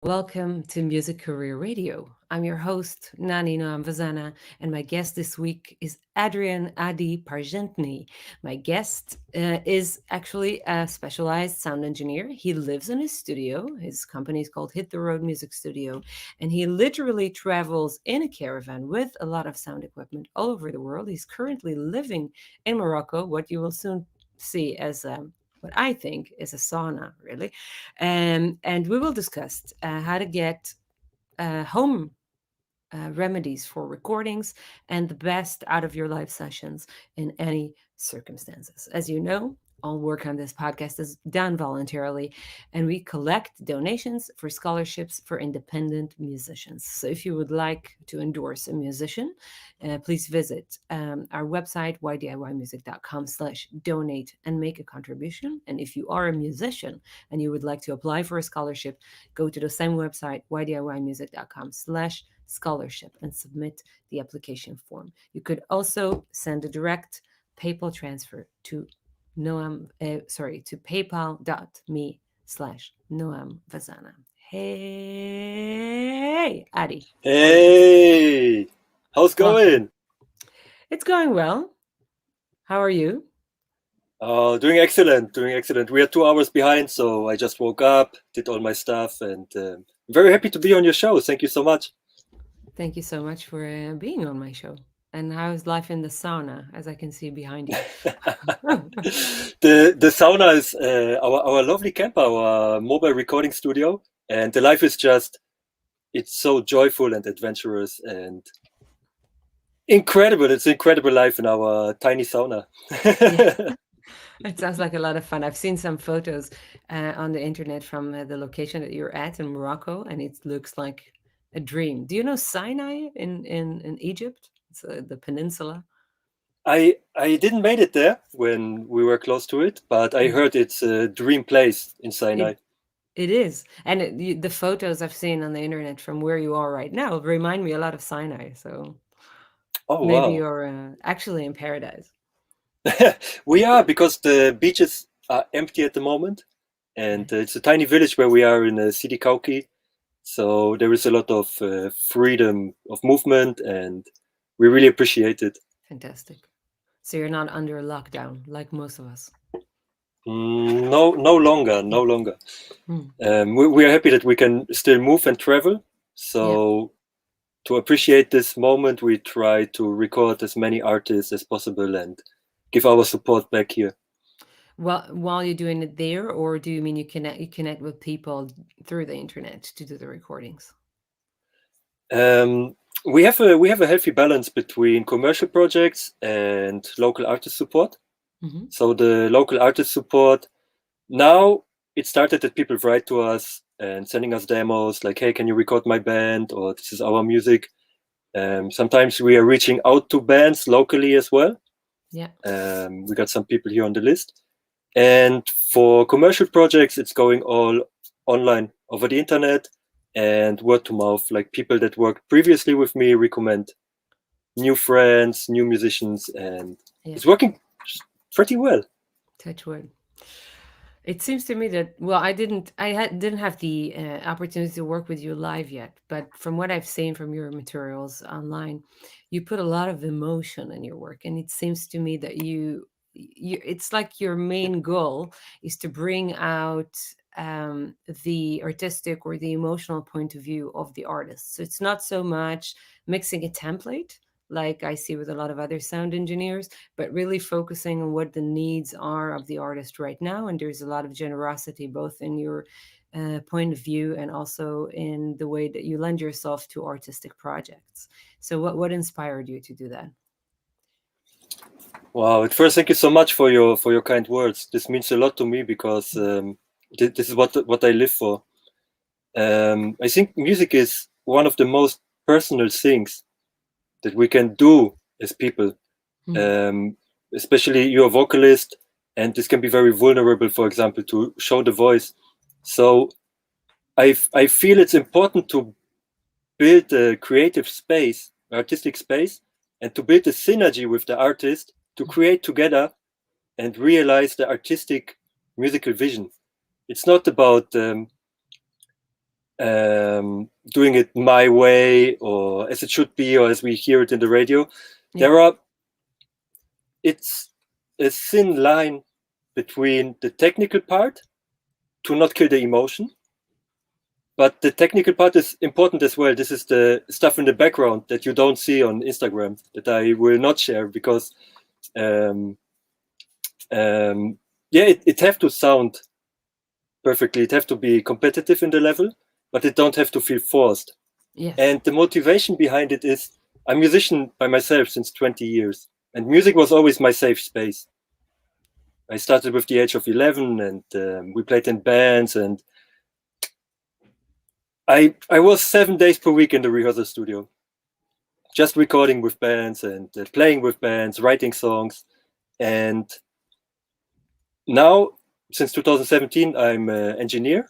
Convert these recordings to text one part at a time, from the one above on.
Welcome to Music Career Radio. I'm your host, Nani Noam Vazana, and my guest this week is Adrian Adi Parzentny. My guest is actually a specialized sound engineer. He lives in his studio. His company is called Hit the Road Music Studio, and he literally travels in a caravan with a lot of sound equipment all over the world. He's currently living in Morocco, what you will soon see as what I think is a sauna, really. And we will discuss how to get home remedies for recordings and the best out of your live sessions in any circumstances. As you know, all work on this podcast is done voluntarily, and we collect donations for scholarships for independent musicians. So if you would like to endorse a musician, please visit our website, ydiymusic.com/donate, and make a contribution. And if you are a musician and you would like to apply for a scholarship, go to the same website, ydiymusic.com/scholarship, and submit the application form. You could also send a direct PayPal transfer to to paypal.me/Noam Vazana. Hey, Adi. Hey, how's Welcome. going? It's going well. How are you? Doing excellent, doing excellent. We are 2 hours behind, so I just woke up, did all my stuff, and I'm very happy to be on your show. Thank you so much. Thank you so much for being on my show. And how's life in the sauna, as I can see behind you? The sauna is our lovely camper, our mobile recording studio, and the life is just it's so joyful and adventurous and incredible. It's an incredible life in our tiny sauna. Yeah, it sounds like a lot of fun. I've seen some photos on the internet from the location that you're at in Morocco, and it looks like a dream. Do you know Sinai in Egypt? It's the peninsula. I didn't made it there when we were close to it, but I Mhm. heard it's a dream place in Sinai. It it is, and the photos I've seen on the internet from where you are right now remind me a lot of Sinai. So Oh maybe wow. you're actually in paradise. We are because the beaches are empty at the moment, Right. and it's a tiny village where we are in Sidi Kauki, so there is a lot of freedom of movement, and we really appreciate it. Fantastic. So you're not under lockdown like most of us. No, no longer, no longer. Hmm. We are happy that we can still move and travel. Yeah. So to appreciate this moment, we try to record as many artists as possible and give our support back here. Well, while you're doing it there, or do you mean you connect with people through the internet to do the recordings? We have a healthy balance between commercial projects and local artist support. Hmm. So the local artist support now it started that people write to us and sending us demos like, "Hey, can you record my band?" or "This is our music." Sometimes we are reaching out to bands locally as well. Yeah. We got some people here on the list. And for commercial projects, it's going all online over the internet and word to mouth. Like people that worked previously with me recommend new friends, new musicians, and Yeah. it's working pretty well. Touch wood. It seems to me that, well, didn't have the opportunity to work with you live yet, but from what I've seen from your materials online, you put a lot of emotion in your work, and it seems to me that it's like your main goal is to bring out the artistic or the emotional point of view of the artist. So it's not so much mixing a template like I see with a lot of other sound engineers, but really focusing on what the needs are of the artist right now. And there's a lot of generosity both in your point of view and also in the way that you lend yourself to artistic projects. So, what inspired you to do that? Wow! At first, thank you so much for your kind words. This means a lot to me because this is what I live for. I think music is one of the most personal things that we can do as people. Mm. um, Especially you're a vocalist, and this can be very vulnerable, for example, to show the voice. So I feel it's important to build a creative space, artistic space, and to build a synergy with the artist to create together and realize the artistic musical vision. It's not about doing it my way or as it should be or as we hear it in the radio. Yeah. There are it's a thin line between the technical part to not kill the emotion, but the technical part is important as well. This is the stuff in the background that you don't see on Instagram that I will not share because um, yeah, it have to sound perfectly. It have to be competitive in the level, but it don't have to feel forced. Yes. And the motivation behind it is I'm a musician by myself since 20 years, and music was always my safe space. I started with the age of 11, and we played in bands, and I was 7 days per week in the rehearsal studio, just recording with bands and playing with bands, writing songs. And now, since 2017, I'm an engineer,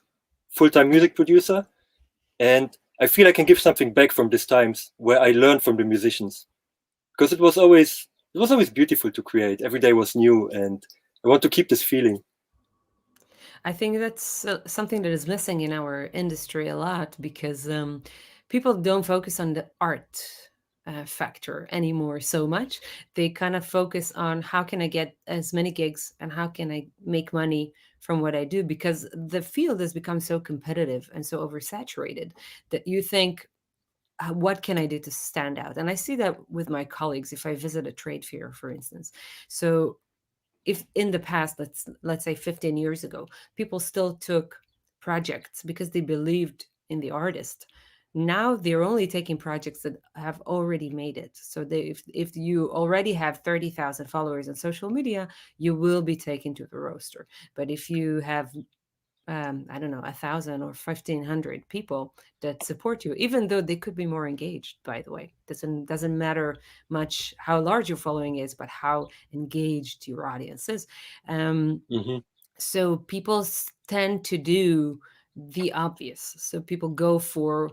full-time Yeah. music producer, and I feel I can give something back from these times where I learned from the musicians, because it was always beautiful to create. Every day was new, and I want to keep this feeling. I think that's something that is missing in our industry a lot because people don't focus on the art factor anymore so much. They kind of focus on how can I get as many gigs and how can I make money from what I do, because the field has become so competitive and so oversaturated that you think, what can I do to stand out? And I see that with my colleagues if I visit a trade fair, for instance. So if in the past, let's say 15 years ago, people still took projects because they believed in the artist. Now they're only taking projects that have already made it. So if you already have 30,000 followers on social media, you will be taken to the roster. But if you have I don't know, 1,000 or 1,500 people that support you, even though they could be more engaged. By the way, doesn't matter much how large your following is, but how engaged your audience is. Um, Mm-hmm. so people tend to do the obvious. So people go for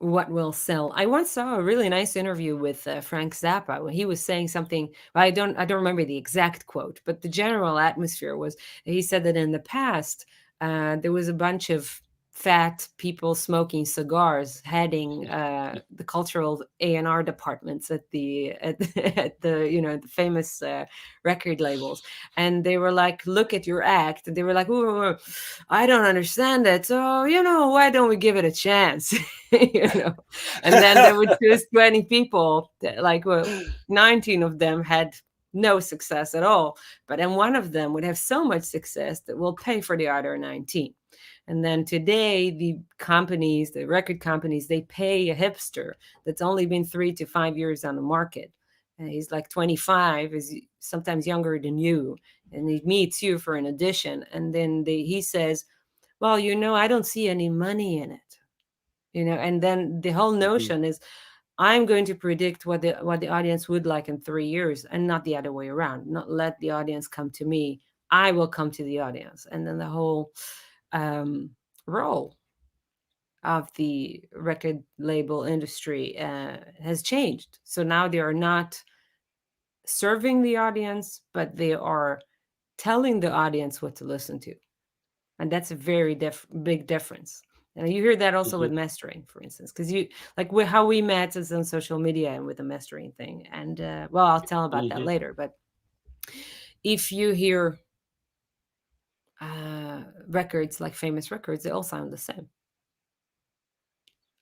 what will sell. I once saw a really nice interview with Frank Zappa when he was saying something. I don't remember the exact quote, but the general atmosphere was he said that in the past there was a bunch of fat people smoking cigars heading the cultural A&R departments at the the famous record labels, and they were like, look at your act, and they were like, "Ooh, I don't understand it, so why don't we give it a chance?" you know and then they would choose 20 people like, well, 19 of them had no success at all, but then one of them would have so much success that will pay for the other 19. And then today the record companies, they pay a hipster that's only been 3 to 5 years on the market, and he's like 25, is sometimes younger than you, and he meets you for an audition, and then he says, well, I don't see any money in it. And then the whole Mm-hmm. notion is, I'm going to predict what the audience would like in 3 years, and not the other way around. Not let the audience come to me, I will come to the audience. And then the whole um, role of the record label industry has changed. So now they are not serving the audience, but they are telling the audience what to listen to. And that's a very big difference. And you hear that also Mm-hmm. with mastering, for instance, because how we met is on social media and with the mastering thing. And well, I'll tell about that Mm-hmm. later. But if you hear records like famous records, they all sound the same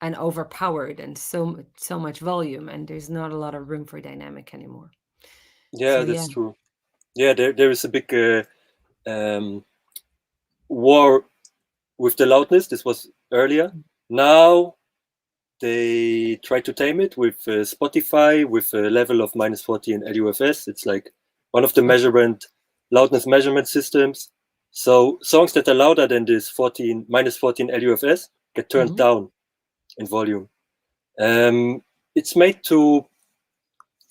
and overpowered, and so much volume, and there's not a lot of room for dynamic anymore. So Yeah, yeah. that's true. Yeah, there is a big um, war with the loudness. This was earlier. Now they try to tame it with Spotify with a level of -40 in LUFS. It's like one of the Okay. loudness measurement systems. So songs that are louder than this -14 LUFS get turned Hmm. down in volume. It's made to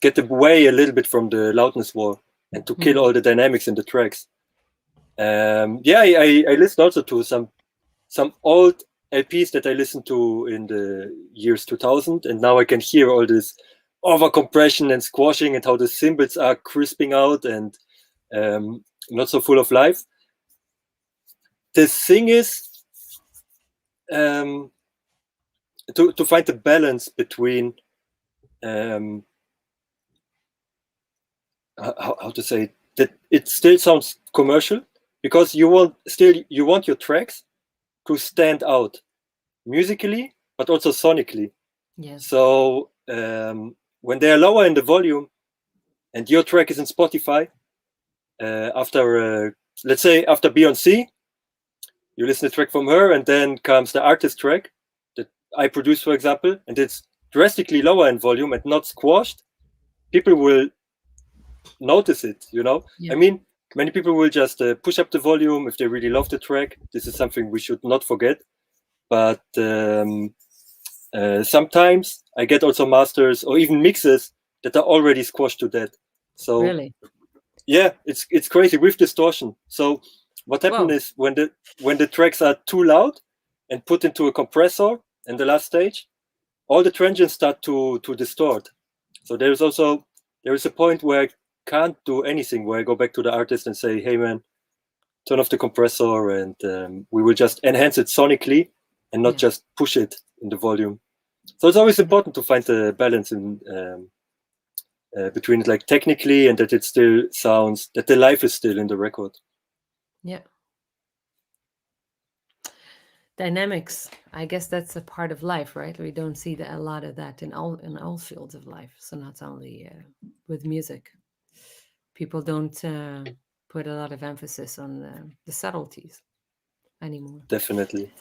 get away a little bit from the loudness war and to kill Hmm. all the dynamics in the tracks. Yeah, I listened also to some old LPs that I listened to in the years 2000, and now I can hear all this over compression and squashing and how the cymbals are crisping out and not so full of life. The thing is, to find the balance between um, how to say it, that it still sounds commercial, because you want your tracks to stand out musically but also sonically. Yes. So when they are lower in the volume and your track is in Spotify, after let's say after Beyonce, you listen to a track from her, and then comes the artist track that I produce, for example, and it's drastically lower in volume and not squashed. People will notice it, you know. I Yeah. mean, many people will just push up the volume if they really love the track. This is something we should not forget. But sometimes I get also masters or even mixes that are already squashed to death. So Really? yeah, it's crazy with distortion. So what happened Whoa. is when the tracks are too loud and put into a compressor in the last stage, all the transients start to distort. So there is a point where I can't do anything, where I go back to the artist and say, hey man, turn off the compressor, and we will just enhance it sonically and not Yeah. just push it in the volume. So it's always important to find the balance in between it, like technically, and that it still sounds, that the life is still in the record. Yeah. Dynamics. I guess that's a part of life, right? We don't see a lot of that in all fields of life. So not only with music, people don't put a lot of emphasis on the subtleties anymore. Definitely.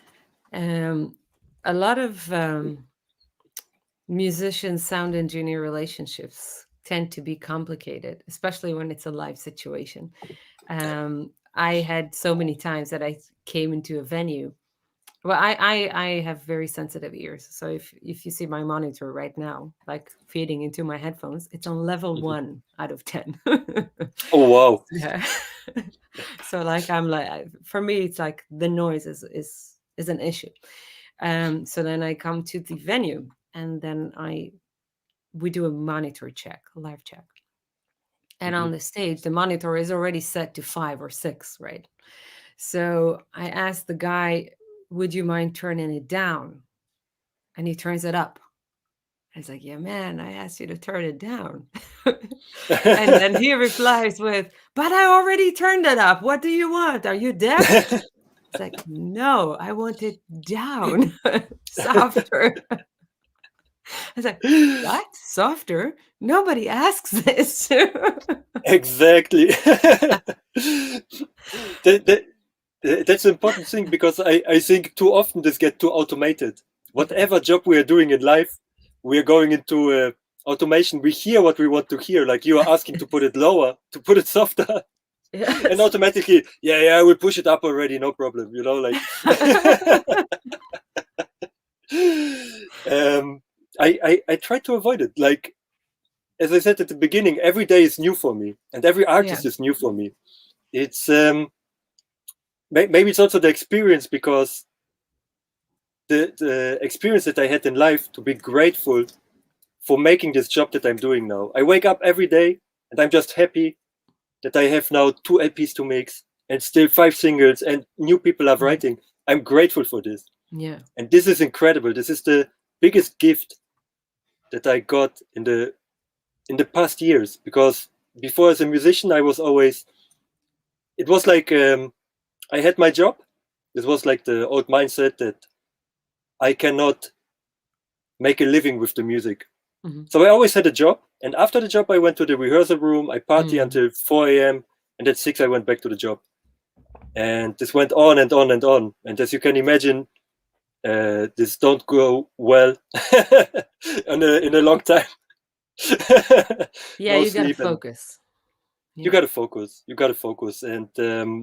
Um, a lot of musician sound engineer relationships tend to be complicated, especially when it's a live situation. I had so many times that I came into a venue. Well, I have very sensitive ears, so if you see my monitor right now, like feeding into my headphones, it's on level Mhm. 1 out of 10. Oh wow. Yeah. So like I'm like for me, it's like the noise is an issue. So then I come to the venue, and then I we do a monitor check, a live check. And Mhm. on the stage, the monitor is already set to 5 or 6, right? So I asked the guy, would you mind turning it down? And he turns it up. I was like, yeah, man, I asked you to turn it down. And then he replies with, but I already turned it up. What do you want? Are you deaf? It's like, no, I want it down, softer. I was like, what? Softer? Nobody asks this. Exactly. that, that's an important thing, because I think too often this gets too automated. Whatever job we are doing in life, we are going into automation. We hear what we want to hear, like you are asking to put it lower, to put it softer, and Yes. automatically, yeah, I will push it up already, no problem. You know, like um, I try to avoid it. Like as I said at the beginning, every day is new for me, and every Yeah. artist is new for me. It's maybe it's also the experience, because the experience that I had in life, to be grateful for making this job that I'm doing now. I wake up every day and I'm just happy that I have now 2 LPs to mix and still 5 singles and new people are Mhm. writing. I'm grateful for this. Yeah. And this is incredible. This is the biggest gift that I got in the past years, because before, as a musician, I was always, it was like I had my job. This was like the old mindset that I cannot make a living with the music. Mhm. So I always had a job, and after the job, I went to the rehearsal room. I party Mm. until 4 a.m., and at 6 I went back to the job. And this went on and on and on. And as you can imagine, this don't go well in a long time. Yeah, No you gotta sleep, and focus. you Yeah. gotta focus. You gotta focus, and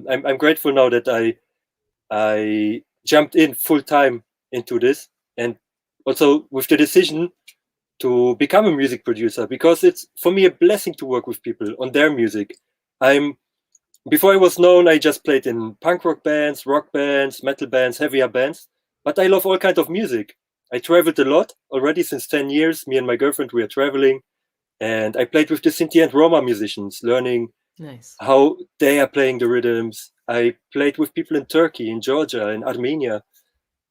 I'm grateful now that I jumped in full time into this, and also with the decision to become a music producer, because it's for me a blessing to work with people on their music. I'm Before I was known, I just played in punk rock bands, metal bands, heavier bands, but I love all kinds of music. I traveled a lot already since 10 years. Me and my girlfriend, we are traveling, and I played with the Sinti and Roma musicians, learning Nice. how they are playing the rhythms. I played with people in Turkey, in Georgia, in Armenia,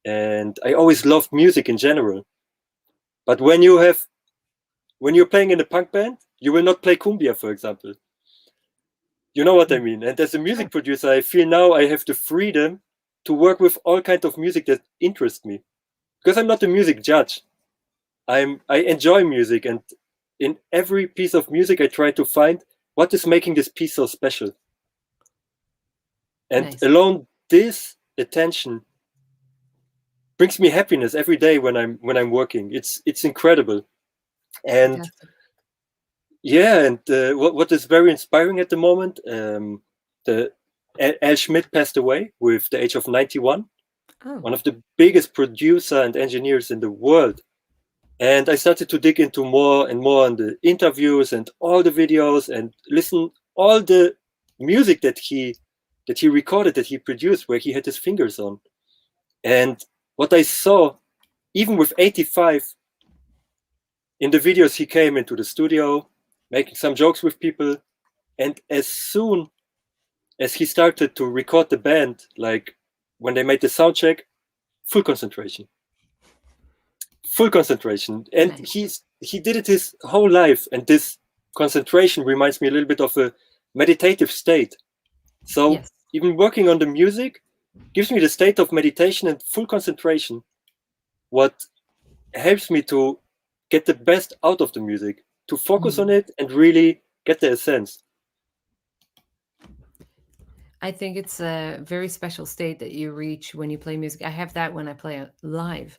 and I always loved music in general. But when you're playing in a punk band, you will not play cumbia, for example. You know what I Mm. mean? And as a music Sure. producer, I feel now I have the freedom to work with all kinds of music that interest me. Because I'm not a music judge. I enjoy music, and in every piece of music I try to find what is making this piece so special. And Nice. alone this attention brings me happiness every day when I'm working. It's incredible. And Fantastic. yeah, and what is very inspiring at the moment, the Al Schmidt passed away with the age of 91, Oh, one of the biggest producer and engineers in the world. And I started to dig into more and more on the interviews and all the videos and listen all the music that he recorded, that he produced, where he had his fingers on. And what I saw, even with 85, in the videos, he came into the studio, making some jokes with people. And as soon as he started to record the band, like when they made the sound check, full concentration, full concentration. And nice. he did it his whole life. And this concentration reminds me a little bit of a meditative state. So Yes. even working on the music gives me the state of meditation and full concentration. What helps me to get the best out of the music, to focus on Mm. it and really get the essence. I think it's a very special state that you reach when you play music. I have that when I play live.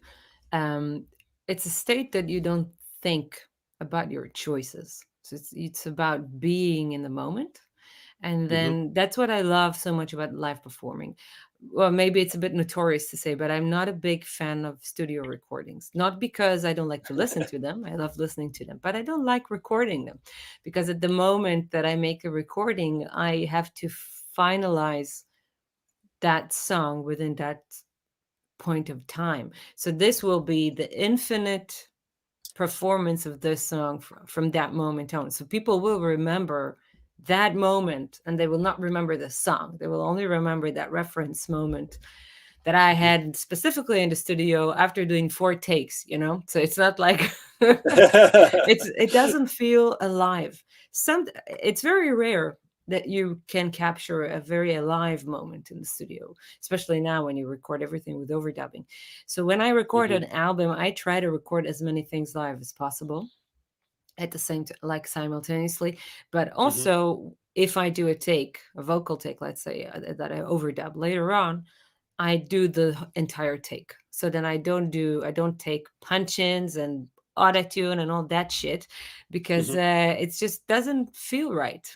Um, it's a state that you don't think about your choices. So it's about being in the moment. And Hmm. then that's what I love so much about live performing. Well, maybe it's a bit notorious to say, but I'm not a big fan of studio recordings. Not because I don't like to listen to them. I love listening to them, but I don't like recording them because at the moment that I make a recording, I have to finalize that song within that point of time. So this will be the infinite performance of this song from that moment on. So people will remember that moment and they will not remember the song. They will only remember that reference moment that I Hmm. had specifically in the studio after doing 4 takes, you know? So it's not like it doesn't feel alive. It's very rare that you can capture a very alive moment in the studio, especially now when you record everything with overdubbing. So when I record Hmm. an album, I try to record as many things live as possible at the same time, like simultaneously. But Hmm. also, if I do a vocal take, let's say that I overdub later on, I do the entire take. So then I don't take punch-ins and auto-tune and all that shit because Hmm. it just doesn't feel right.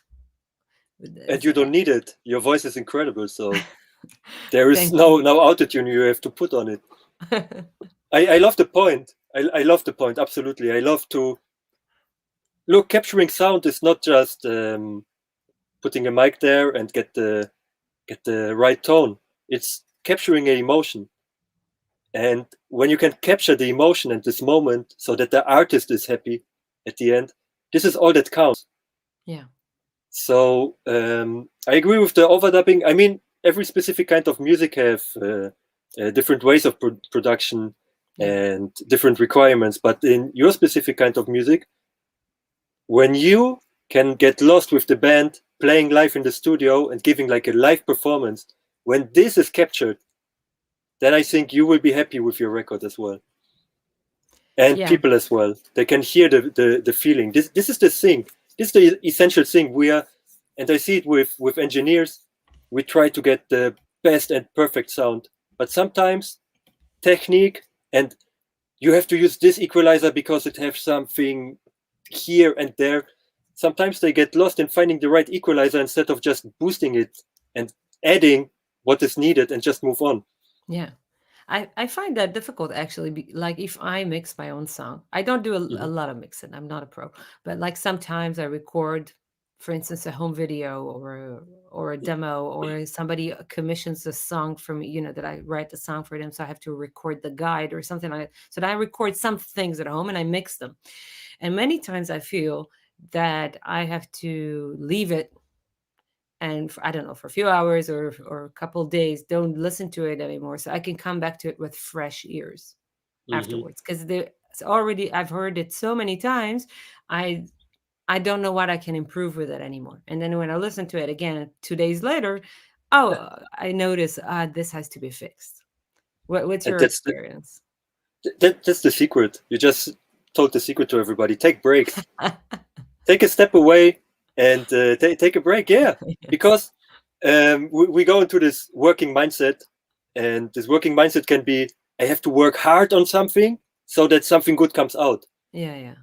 And It's, you don't need it. Your voice is incredible. So there is thank you. no autotune you have to put on it. I love the point. I love the point. Absolutely. I love to look. Capturing sound is not just putting a mic there and get the right tone. It's capturing an emotion. And when you can capture the emotion and this moment so that the artist is happy at the end, this is all that counts. Yeah. So I agree with the overdubbing. I mean, every specific kind of music have different ways of production Yeah. and different requirements. But in your specific kind of music, when you can get lost with the band playing live in the studio and giving like a live performance, when this is captured, then I think you will be happy with your record as well. And Yeah. people as well. They can hear the feeling. This is the thing. This is the essential thing. We are, and I see it with engineers. We try to get the best and perfect sound, but sometimes technique and you have to use this equalizer because it has something here and there. Sometimes they get lost in finding the right equalizer instead of just boosting it and adding what is needed and just move on. Yeah. I find that difficult actually. Like if I mix my own song, I don't do a Hmm. lot of mixing. I'm not a pro, but like sometimes I record, for instance, a home video or a demo, or somebody commissions a song from me. You know that I write the song for them, so I have to record the guide or something like that. So that I record some things at home and I mix them. And many times I feel that I have to leave it and for, I don't know, for a few hours or a couple of days, don't listen to it anymore, so I can come back to it with fresh ears Hmm. afterwards, because it's already, I've heard it so many times. I i don't know what I can improve with it anymore, and then when I listen to it again 2 days later, oh, I notice, this has to be fixed. What's And your experience? that's the secret. You just told the secret to everybody. Take breaks. Take a step away and take a break. Yeah, Yes. because we go into this working mindset, and this working mindset can be, I have to work hard on something so that something good comes out. Yeah, yeah,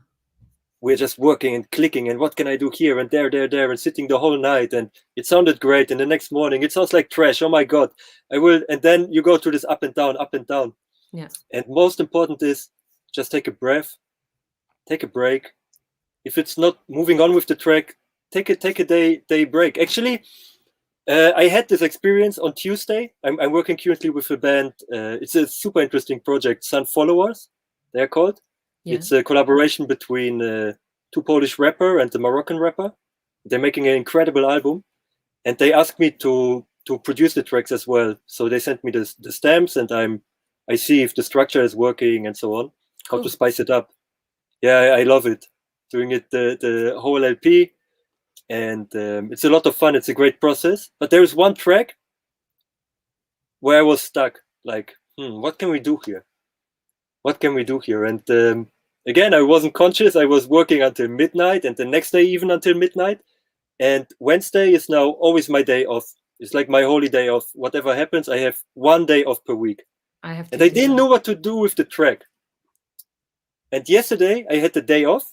We're just working and clicking, and what can I do here and there, and sitting the whole night, and it sounded great, and the next morning it sounds like trash. Oh my god, I will. And then you go through this up and down, up and down. yeah. And most important is just take a breath, take a break. If it's not moving on with the track, take a day break. Actually, I had this experience on Tuesday. I'm working currently with a band. It's a super interesting project, Sun Followers, they're called. Yeah. It's a collaboration between two Polish rapper and a Moroccan rapper. They're making an incredible album, and they asked me to produce the tracks as well. So they sent me the stamps, and I see if the structure is working and so on, how to Cool. spice it up. Yeah, I love it. Doing it the whole LP, and it's a lot of fun. It's a great process. But there is one track where I was stuck. Like, what can we do here? What can we do here? And again, I wasn't conscious. I was working until midnight, and the next day even until midnight. And Wednesday is now always my day off. It's like my holy day off. Whatever happens, I have one day off per week. I have And to I do didn't that. know what to do with the track. And yesterday I had the day off.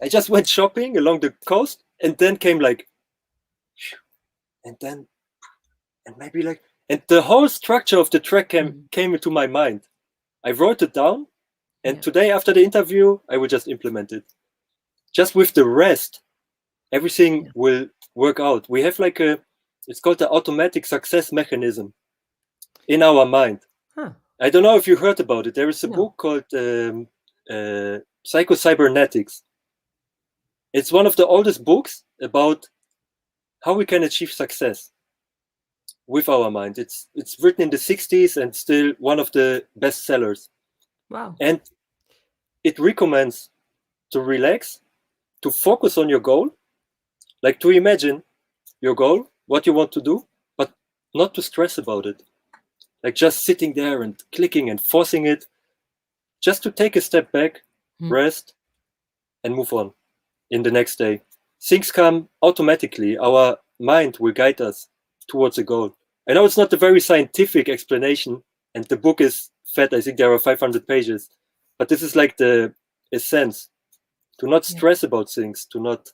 I just went shopping along the coast, and then came like, and then, and maybe like, and the whole structure of the track Mhm. came into my mind. I wrote it down, and Yeah, today after the interview, I will just implement it. Just with the rest, everything yeah. will work out. We have like it's called the automatic success mechanism in our mind. Huh. I don't know if you heard about it. There is a No. book called Cybernetics. It's one of the oldest books about how we can achieve success with our mind. It's written in the 60s and still one of the best sellers. Wow. And it recommends to relax, to focus on your goal, like to imagine your goal, what you want to do, but not to stress about it. Like just sitting there and clicking and forcing it, just to take a step back, Hmm. rest, and move on in the next day. Things come automatically. Our mind will guide us towards a goal. I know it's not a very scientific explanation, and the book is fat. I think there are 500 pages, but this is like the essence: to not Yeah. stress about things, to not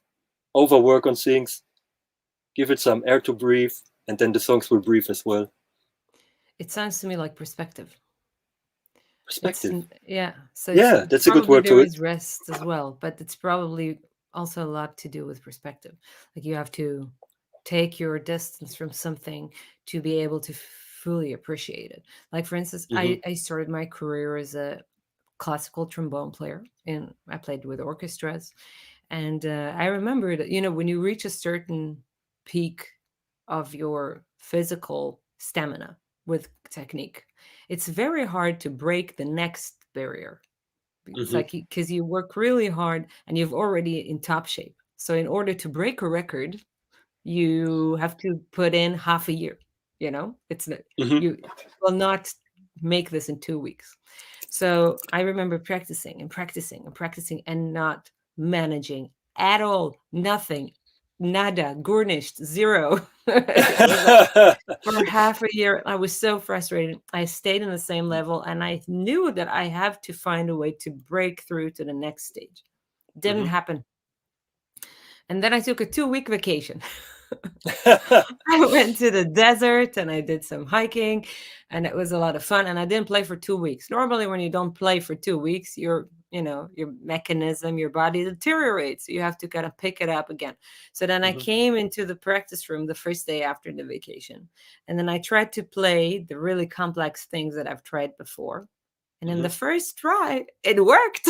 overwork on things, give it some air to breathe, and then the songs will breathe as well. It sounds to me like perspective. Perspective. Yeah. So it's Yeah, that's a good probably word there to it. is rest as well, but it's probably also a lot to do with perspective. Like you have to take your distance from something to be able to fully appreciate it. Like for instance, Hmm. I started my career as a classical trombone player, and I played with orchestras. And I remember that, when you reach a certain peak of your physical stamina with technique, it's very hard to break the next barrier. It's Hmm. like because you work really hard and you've already in top shape. So in order to break a record, you have to put in half a year. It's not, Hmm. you will not make this in 2 weeks. So I remember practicing and practicing and practicing and not managing at all, nothing, nada, garnished, zero. It was like for half a year, I was so frustrated. I stayed in the same level and I knew that I have to find a way to break through to the next stage. Didn't Hmm. happen. And then I took a 2-week vacation. I went to the desert and I did some hiking, and it was a lot of fun. And I didn't play for 2 weeks. Normally, when you don't play for 2 weeks, your mechanism, your body deteriorates. You have to kind of pick it up again. So then I Hmm. came into the practice room the first day after the vacation. And then I tried to play the really complex things that I've tried before. And in the first try, it worked.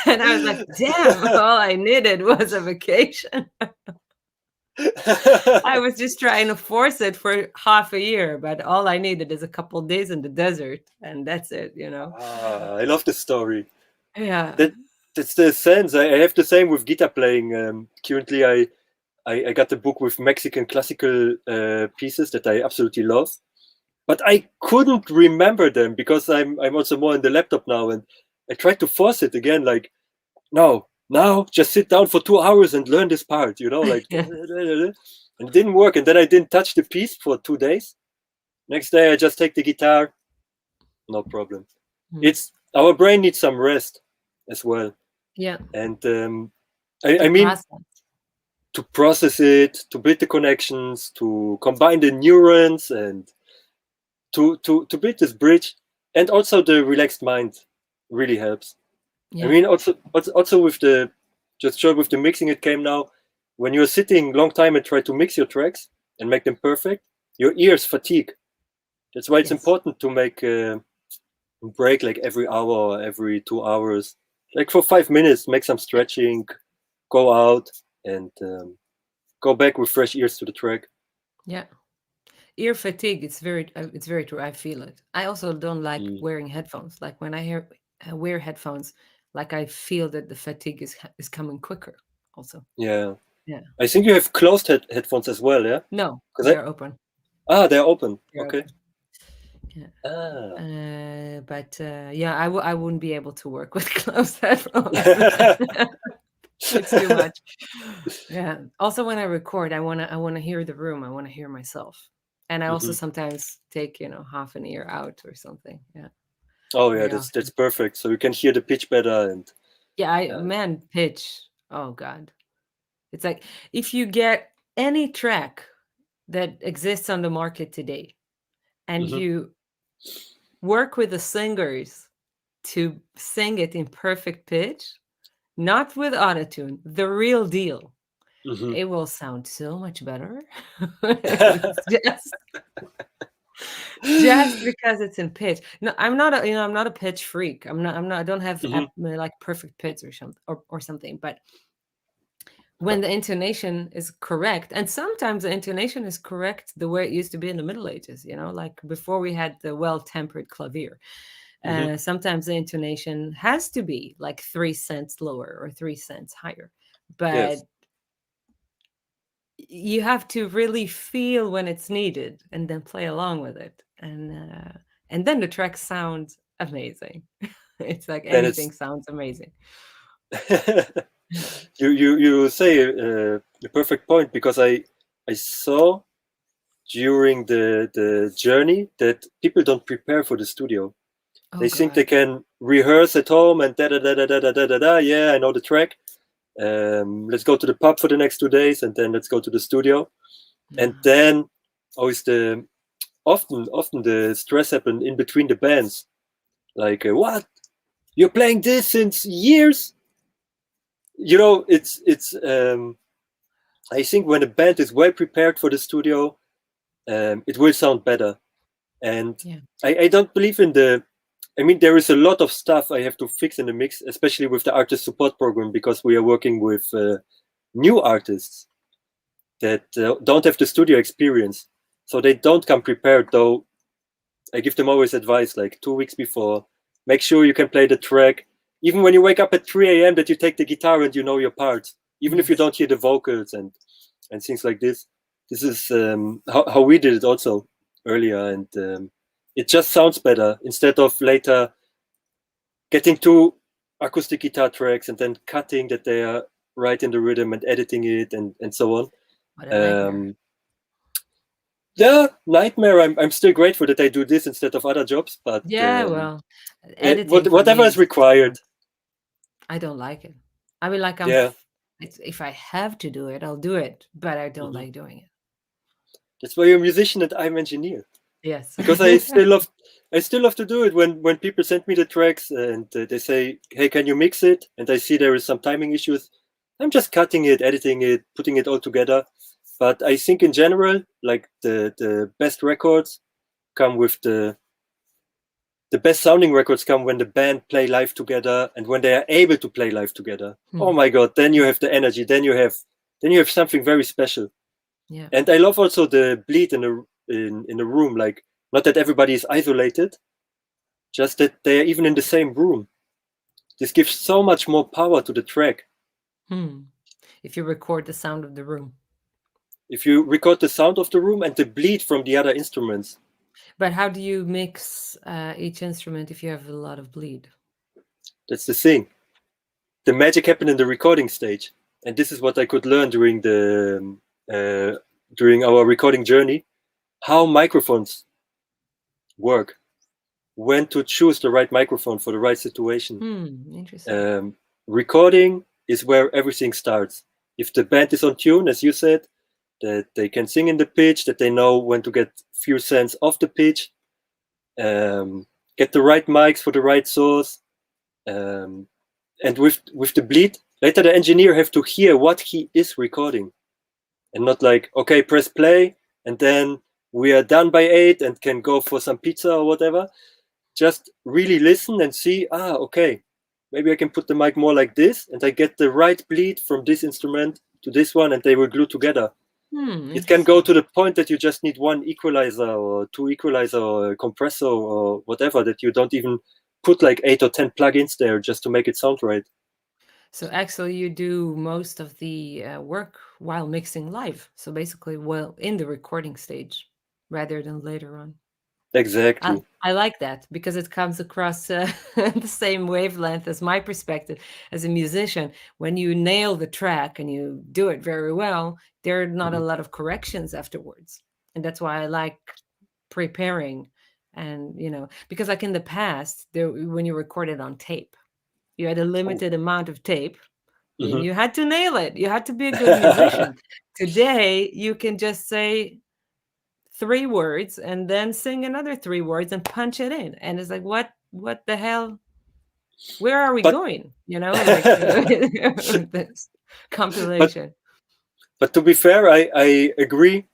And I was like, damn, all I needed was a vacation. I was just trying to force it for half a year, but all I needed is a couple of days in the desert, and that's it, you know? I love the story. Yeah. That's the sense. I have the same with guitar playing. Currently, I got the book with Mexican classical pieces that I absolutely love, but I couldn't remember them because I'm also more in the laptop now, and I tried to force it again. Like, no, now just sit down for 2 hours and learn this part. Like, Yeah. and it didn't work. And then I didn't touch the piece for 2 days. Next day, I just take the guitar, no problem. It's our brain needs some rest as well. Yeah. And To I mean, process. to process it, to build the connections, to combine the neurons, and to build this bridge, and also the relaxed mind really helps. I Yeah. mean, also with the just short with the mixing, it came now. When you're sitting long time and try to mix your tracks and make them perfect, your ears fatigue. That's why it's Yes. important to make a break like every hour or every 2 hours, like for 5 minutes, make some stretching, go out, and go back with fresh ears to the track. Yeah. Ear fatigue, it's very true. I feel it. I also don't like Mm. wearing headphones. Like when I wear headphones, like I feel that the fatigue is coming quicker also. Yeah, Yeah. I think you have closed headphones as well, yeah? No, Because they're open. they're open. They're Okay. open. Yeah. Ah. But yeah, I wouldn't be able to work with closed headphones. It's too much. Yeah. Also, when I record, I wanna hear the room. I wanna hear myself, and I also Mhm. sometimes take half an ear out or something. Yeah, Oh yeah, very that's often. perfect. So you can hear the pitch better, and Yeah, uh, man, pitch. Oh God, it's like if you get any track that exists on the market today, and mhm, you work with the singers to sing it in perfect pitch, not with autotune, the real deal. mhm. It will sound so much better. It's just because it's in pitch. No, I'm not a pitch freak. I don't have Mhm, like perfect pitch or something, but when the intonation is correct, and sometimes the intonation is correct the way it used to be in the Middle Ages, like before we had the well-tempered clavier. mhm. Sometimes the intonation has to be like 3 cents lower or 3 cents higher, but Yes, you have to really feel when it's needed and then play along with it, and then the track sounds amazing. It's like then anything it's sounds amazing. Yeah. you say a perfect point because I saw during the journey that people don't prepare for the studio. Oh They think they God. can rehearse at home and da da da da da da da da da. Yeah, I know the track. Let's go to the pub for the next 2 days, and then let's go to the studio. And No. then always the often the stress happen in between the bands. Like what? You're playing this since years? It's. I think when a band is well prepared for the studio, it will sound better. And Yeah. I don't believe in the. I mean, there is a lot of stuff I have to fix in the mix, especially with the artist support program, because we are working with new artists that don't have the studio experience. So they don't come prepared, though. I give them always advice like 2 weeks before. Make sure you can play the track. Even when you wake up at 3 a.m., that you take the guitar and you know your parts, even if you Yes. don't hear the vocals and things like this. This is how we did it also earlier, and it just sounds better instead of later getting two acoustic guitar tracks and then cutting that they are right in the rhythm and editing it and so on. What a nightmare. Um, yeah, nightmare. I'm still grateful that I do this instead of other jobs, but Yeah, well, editing for me whatever is is required. I don't like it. I mean, like Yeah, if I have to do it, I'll do it, but I don't mhm. like doing it. That's why you're a musician and I'm engineer, Yes. because I still love to do it when people send me the tracks and they say, hey, can you mix it, and I see there is some timing issues. I'm just cutting it, editing it, putting it all together. But I think in general, like the best records come with the the best sounding records come when the band play live together and when they are able to play live together. Oh my God, then you have the energy, then you have something very special. Yeah. And I love also the bleed in the room, like not that everybody is isolated, just that they are even in the same room. This gives so much more power to the track. If you record the sound of the room. If you record the sound of the room and the bleed from the other instruments. But how do you mix each instrument if you have a lot of bleed? That's the thing. The magic happened in the recording stage, and this is what I could learn during our recording journey, how microphones work, when to choose the right microphone for the right situation. Interesting. Recording is where everything starts. If the band is on tune, as you said, that they can sing in the pitch, that they know when to get few cents off the pitch, get the right mics for the right source, and with the bleed, later the engineer have to hear what he is recording, and not like, okay, press play, and then we are done by 8 and can go for some pizza or whatever. Just really listen and see, okay, maybe I can put the mic more like this, and I get the right bleed from this instrument to this one, and they will glue together. It can go to the point that you just need one equalizer or two equalizer or a compressor or whatever, that you don't even put like 8 or 10 plugins there just to make it sound right. So actually you do most of the work while mixing live. So basically, well, in the recording stage rather than later on. Exactly. I like that because it comes across the same wavelength as my perspective as a musician. When you nail the track and you do it very well, there are not a lot of corrections afterwards. And that's why I like preparing. And, because like in the past, when you recorded on tape, you had a limited amount of tape and you had to nail it. You had to be a good musician. Today, you can just say 3 words and then sing another 3 words and punch it in. And it's like, what the hell? Where are we going? Like this compilation. But to be fair, I agree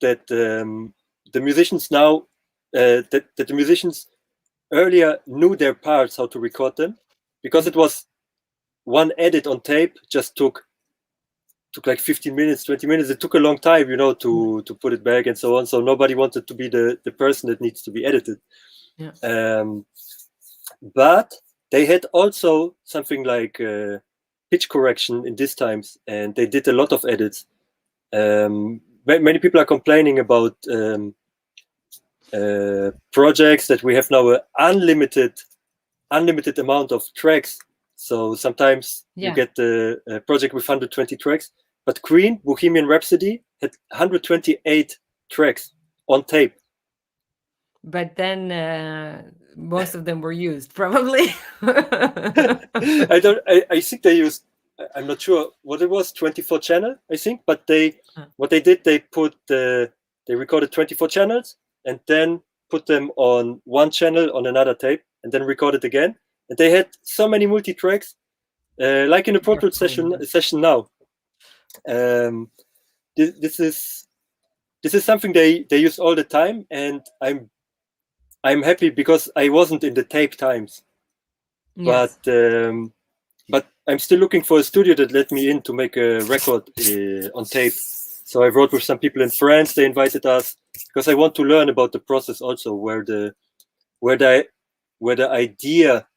that the musicians now, that the musicians earlier knew their parts, how to record them, because it was one edit on tape just took like 15 minutes, 20 minutes. It took a long time, to put it back and so on. So nobody wanted to be the person that needs to be edited. Yeah. But they had also something like pitch correction in these times, and they did a lot of edits. Many people are complaining about projects that we have now an unlimited amount of tracks. So sometimes you get the project with 120 tracks, but Queen, Bohemian Rhapsody, had 128 tracks on tape. But then most of them were used, probably. I think they used, I'm not sure what it was, 24 channel, I think, but what they did, they recorded 24 channels and then put them on one channel on another tape and then recorded again. And they had so many multi-tracks, like in the Pro Tools session now. This is something they use all the time, and I'm happy because I wasn't in the tape times. Yes. But I'm still looking for a studio that let me in to make a record on tape. So I wrote with some people in France. They invited us because I want to learn about the process also, where the idea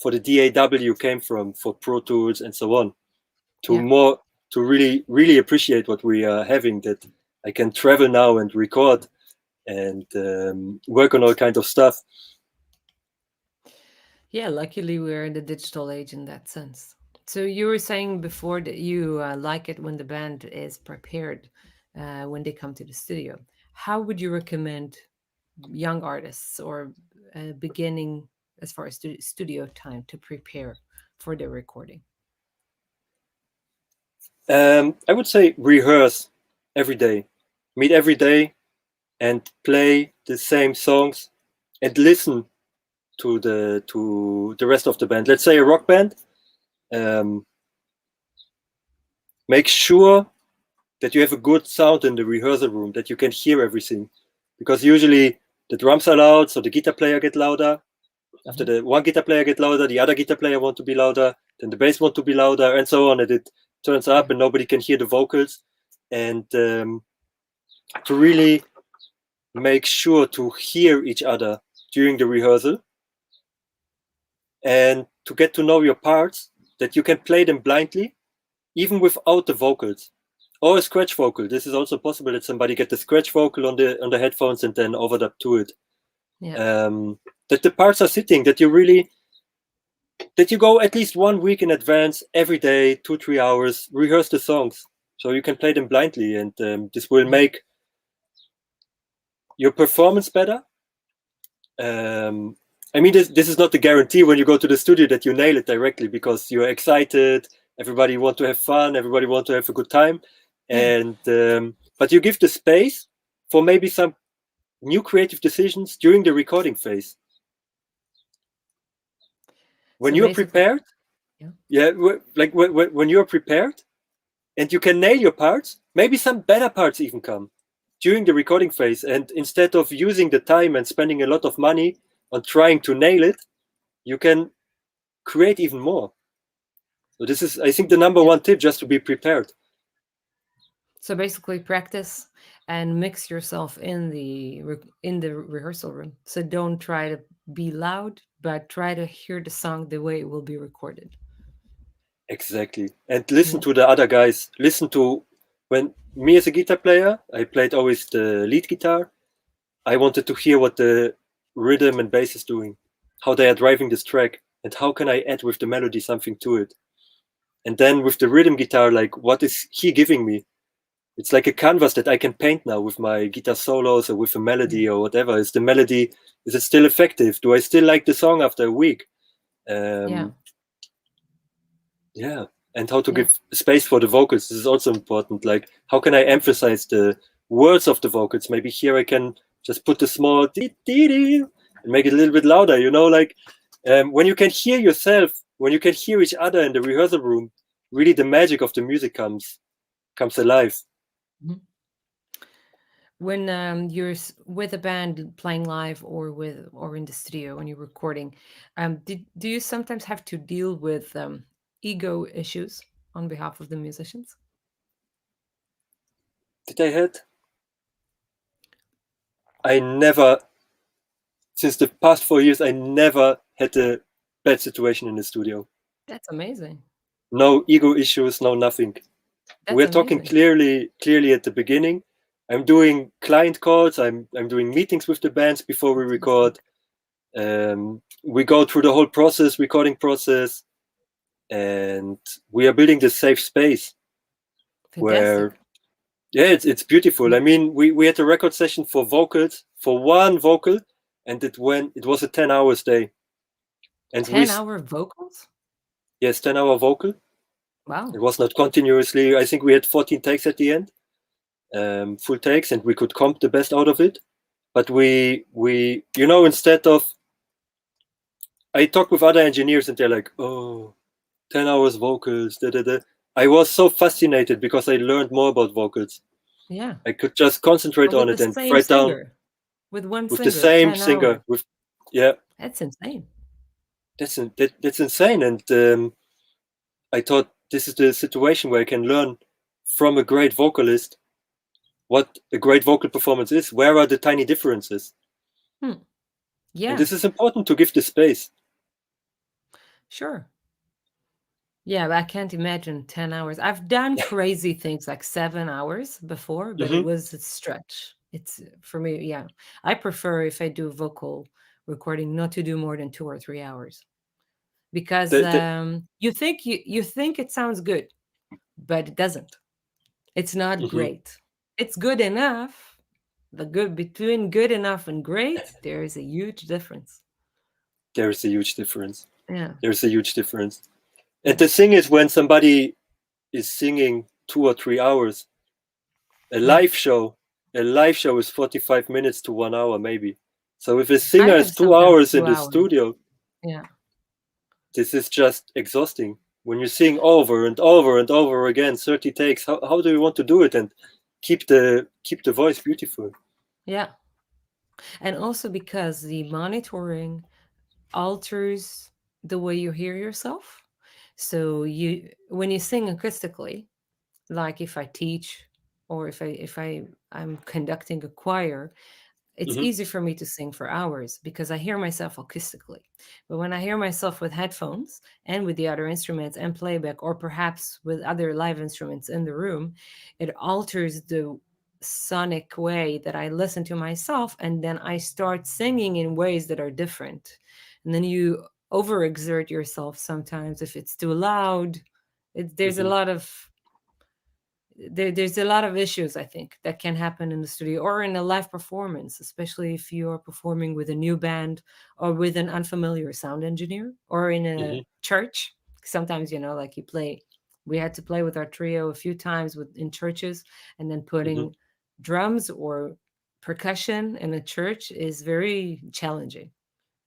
for the DAW came from, for Pro Tools and so on, to really, really appreciate what we are having, that I can travel now and record and work on all kinds of stuff. Yeah, luckily we're in the digital age in that sense. So you were saying before that you like it when the band is prepared when they come to the studio. How would you recommend young artists or beginning as far as studio time to prepare for their recording? I would say rehearse every day, meet every day, and play the same songs and listen to the rest of the band. Let's say a rock band. Make sure that you have a good sound in the rehearsal room, that you can hear everything, because usually the drums are loud, so the guitar player get louder, After the one guitar player get louder, the other guitar player want to be louder, then the bass want to be louder, and so on. And it turns up, and nobody can hear the vocals. And to really make sure to hear each other during the rehearsal, and to get to know your parts, that you can play them blindly, even without the vocals, or a scratch vocal. This is also possible that somebody get the scratch vocal on the headphones and then overdub to it. That the parts are sitting, that you go at least 1 week in advance, every day, 2-3 hours, rehearse the songs, so you can play them blindly, and this will make your performance better. I mean, this is not the guarantee when you go to the studio that you nail it directly, because you're excited, everybody want to have fun, everybody want to have a good time, and but you give the space for maybe some new creative decisions during the recording phase. When you're prepared, like when you're prepared and you can nail your parts, maybe some better parts even come during the recording phase. And instead of using the time and spending a lot of money on trying to nail it, you can create even more. So this is, I think, the number one tip, just to be prepared. So basically practice and mix yourself in the rehearsal room. So don't try to be loud, but try to hear the song the way it will be recorded. Exactly. And listen to the other guys. Listen to, when me as a guitar player, I played always the lead guitar. I wanted to hear what the rhythm and bass is doing, how they are driving this track, and how can I add with the melody something to it. And then with the rhythm guitar, like, what is he giving me? It's like a canvas that I can paint now with my guitar solos or with a melody or whatever. Is the melody, is it still effective? Do I still like the song after a week? Yeah. And how to give space for the vocals. This is also important. Like, how can I emphasize the words of the vocals? Maybe here I can just put the small and make it a little bit louder, like when you can hear yourself, when you can hear each other in the rehearsal room, really the magic of the music comes alive. When you're with a band playing live or in the studio when you're recording, do you sometimes have to deal with ego issues on behalf of the musicians? Did I had? I never, since the past 4 years, I never had a bad situation in the studio. That's amazing. No ego issues, no nothing. We're talking clearly at the beginning. I'm doing client calls. I'm doing meetings with the bands before we record. We go through the whole process, recording process, and we are building this safe space. Fantastic. Where, it's beautiful. I mean, we had a record session for vocals, for one vocal, and it was a 10 hours day. And 10-hour vocals? Yes, 10-hour vocal. Wow. It was not continuously. I think we had 14 takes at the end, full takes, and we could comp the best out of it. But we instead of, I talked with other engineers and they're like, oh, 10 hours vocals, I was so fascinated because I learned more about vocals. Yeah. I could just concentrate on it and write down with one with singer, the same singer. That's insane. That's insane. And I thought, this is the situation where I can learn from a great vocalist what a great vocal performance is. Where are the tiny differences? Yeah. And this is important, to give the space. Sure. Yeah, but I can't imagine 10 hours. I've done crazy things like 7 hours before, but it was a stretch. It's, for me, yeah. I prefer, if I do vocal recording, not to do more than 2 or 3 hours. Because you think it sounds good, but it doesn't. It's not great. It's good enough. Between good enough and great, there is a huge difference. There's a huge difference. Yeah. There's a huge difference. And the thing is, when somebody is singing 2 or 3 hours, a live show is 45 minutes to 1 hour maybe. So if a singer is 2 hours in the studio, this is just exhausting. When you sing over and over and over again, 30 takes, how do you want to do it and keep the voice beautiful? Yeah. And also because the monitoring alters the way you hear yourself. So you, when you sing acoustically, like if I teach, or I'm conducting a choir, it's Mhm. easy for me to sing for hours because I hear myself acoustically. But when I hear myself with headphones and with the other instruments and playback, or perhaps with other live instruments in the room, it alters the sonic way that I listen to myself. And then I start singing in ways that are different. And then you overexert yourself sometimes if it's too loud. There's a Mhm. lot of there's a lot of issues, I think, that can happen in the studio or in a live performance, especially if you are performing with a new band or with an unfamiliar sound engineer or in a Mhm. church. Sometimes, like you play, we had to play with our trio a few times in churches, and then Mhm. putting drums or percussion in a church is very challenging.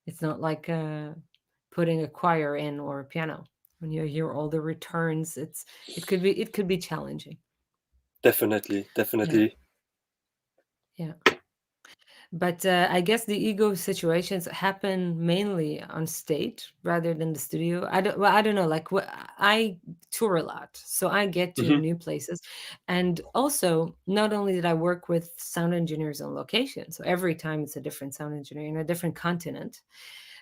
It's not like putting a choir in or a piano. When you hear all the returns, it could be challenging. Definitely, Yeah. definitely. Yeah. But I guess the ego situations happen mainly on stage rather than the studio. I don't know. Like, I tour a lot, so I get to Mhm. new places, and also not only did I work with sound engineers on location, so every time it's a different sound engineer in a different continent.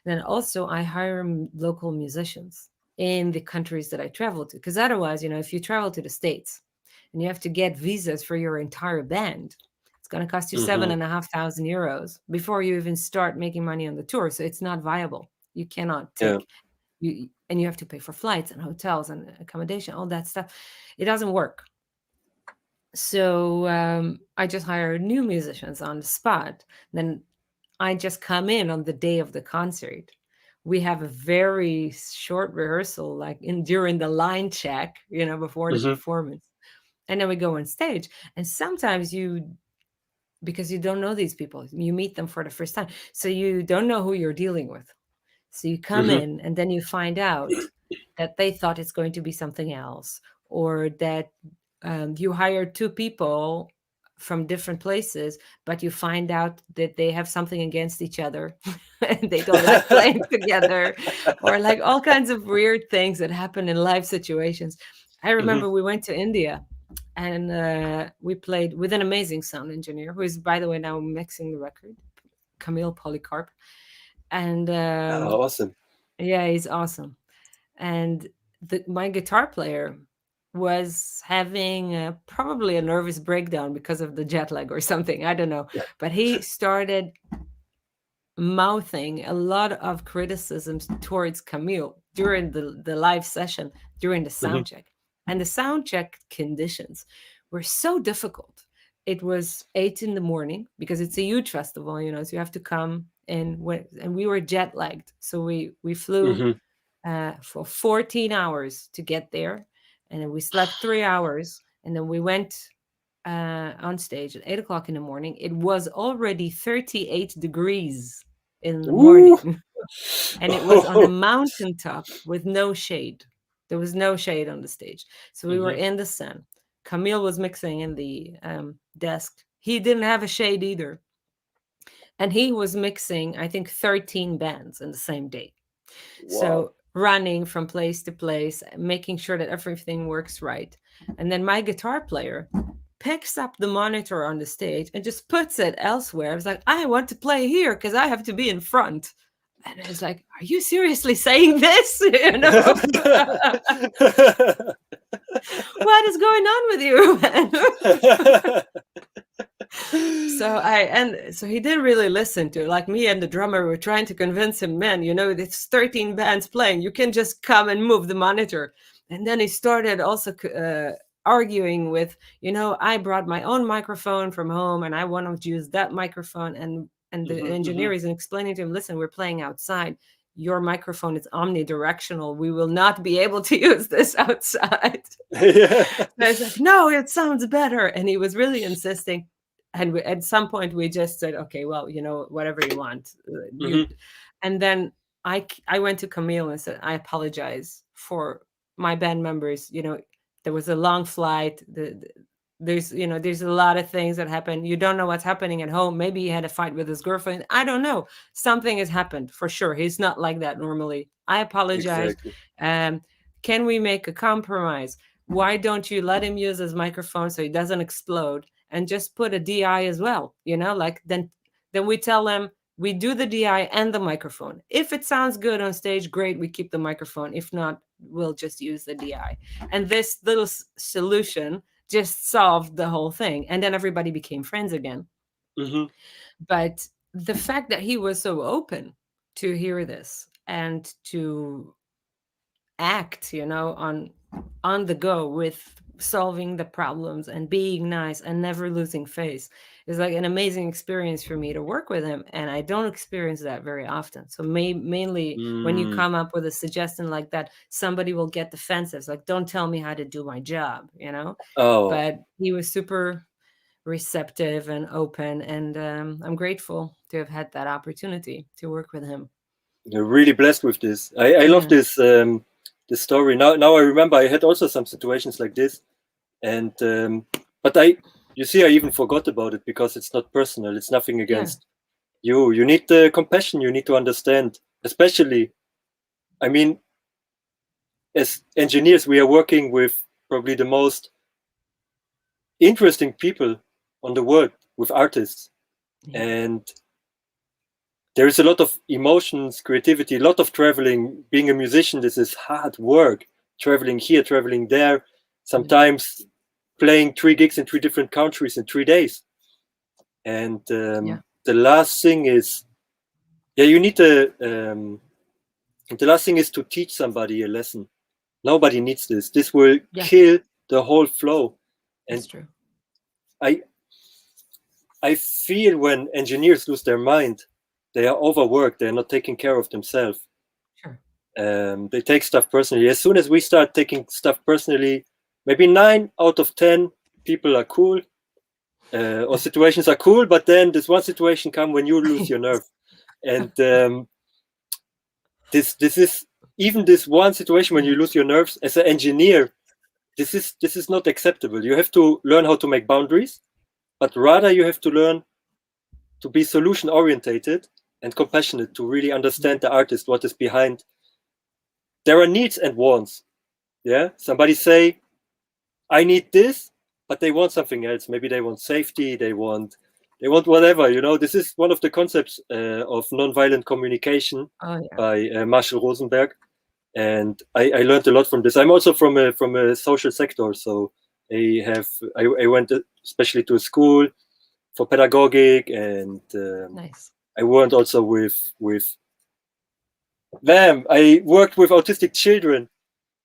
Then also I hire local musicians in the countries that I travel to, because otherwise, if you travel to the States and you have to get visas for your entire band, it's going to cost you seven Mhm. and a half thousand euros before you even start making money on the tour. So it's not viable. You cannot Yeah. take you, and you have to pay for flights and hotels and accommodation, all that stuff. It doesn't work. So I just hire new musicians on the spot. Then I just come in on the day of the concert. We have a very short rehearsal, like in during the line check, before the Mhm. performance. And then we go on stage. And sometimes because you don't know these people, you meet them for the first time. So you don't know who you're dealing with. So you come Mhm. in and then you find out that they thought it's going to be something else, or that you hired two people from different places, but you find out that they have something against each other and they don't like playing together, or like all kinds of weird things that happen in live situations. I Mhm. remember we went to India, and we played with an amazing sound engineer who is, by the way, now mixing the record, Camille Polycarp. And Oh, awesome. yeah, he's awesome. And my guitar player was having probably a nervous breakdown because of the jet lag or something. I don't know. But he started mouthing a lot of criticisms towards Camille during the live session, during the Mhm. sound check. And the sound check conditions were so difficult. It was 8 in the morning because it's a huge festival, so you have to come in and we were jet lagged. So we flew Mhm. for 14 hours to get there. And then we slept 3 hours. And then we went on stage at 8 o'clock in the morning. It was already 38 degrees in the Ooh. morning. And it was on a mountaintop with no shade. There was no shade on the stage. So we were Mhm. in the sun. Camille was mixing in the desk. He didn't have a shade either. And he was mixing, I think, 13 bands in the same day. Wow. So running from place to place, making sure that everything works right. And then my guitar player picks up the monitor on the stage and just puts it elsewhere. I was like, I want to play here because I have to be in front. And it's like, are you seriously saying this? What is going on with you, man? So he didn't really listen to, like, me and the drummer were trying to convince him, man, it's 13 bands playing, you can just come and move the monitor. And then he started also arguing with, I brought my own microphone from home and I want to use that microphone. And the Mhm. engineer Mhm. is explaining to him, listen, we're playing outside, your microphone is omnidirectional, we will not be able to use this outside. Yeah. I was like, no, it sounds better. And he was really insisting. And at some point, we just said, okay, well, whatever you want. Mhm. And then I went to Camille and said, I apologize for my band members. There was a long flight. There's a lot of things that happen. You don't know what's happening at home. Maybe he had a fight with his girlfriend. I don't know. Something has happened for sure. He's not like that normally. I apologize. Exactly. um can we make a compromise? Why don't you let him use his microphone so he doesn't explode, and just put a DI as well? Like, then we tell him we do the DI and the microphone. If it sounds good on stage, great, we keep the microphone. If not, we'll just use the DI. And this little solution just solved the whole thing. And then everybody became friends again. Hmm. But the fact that he was so open to hear this and to act, on the go with solving the problems and being nice and never losing face is like an amazing experience for me to work with him. And I don't experience that very often. So mainly when you Mm. come up with a suggestion like that, somebody will get defensive. It's like, don't tell me how to do my job. Oh, But he was super receptive and open, and I'm grateful to have had that opportunity to work with him. you're really blessed with this. I love Yeah, this story. Now I remember I had also some situations like this, and but you see, I even forgot about it because it's not personal. It's nothing yeah, against you. You need the compassion. You need to understand, especially. I mean, as engineers, we are working with probably the most interesting people on the world, with artists, yeah, and there is a lot of emotions, creativity, a lot of traveling. Being a musician, this is hard work. Traveling here, traveling there, yeah, sometimes playing 3 gigs in 3 different countries in 3 days. And yeah, the last thing is, yeah, you need to. The last thing is to teach somebody a lesson. Nobody needs this. This will yeah. kill the whole flow. That's And true. I, I feel when engineers lose their mind, they are overworked. They are not taking care of themselves. Sure. They take stuff personally. As soon as we start taking stuff personally, maybe 9 out of 10 people are cool, or situations are cool. But then this one situation come when you lose your nerve, and this is even this one situation when Yeah, you lose your nerves as an engineer. This is not acceptable. You have to learn how to make boundaries, but rather you have to learn to be solution orientated and compassionate to really yeah, understand the artist, what is behind. There are needs and wants. Yeah, somebody say I need this, but they want something else. Maybe they want safety. They want whatever. This is one of the concepts of nonviolent communication oh yeah, by Marshall Rosenberg, and I learned a lot from this. I'm also from a social sector, so I went especially to a school for pedagogic, and nice. I worked also with them. I worked with autistic children,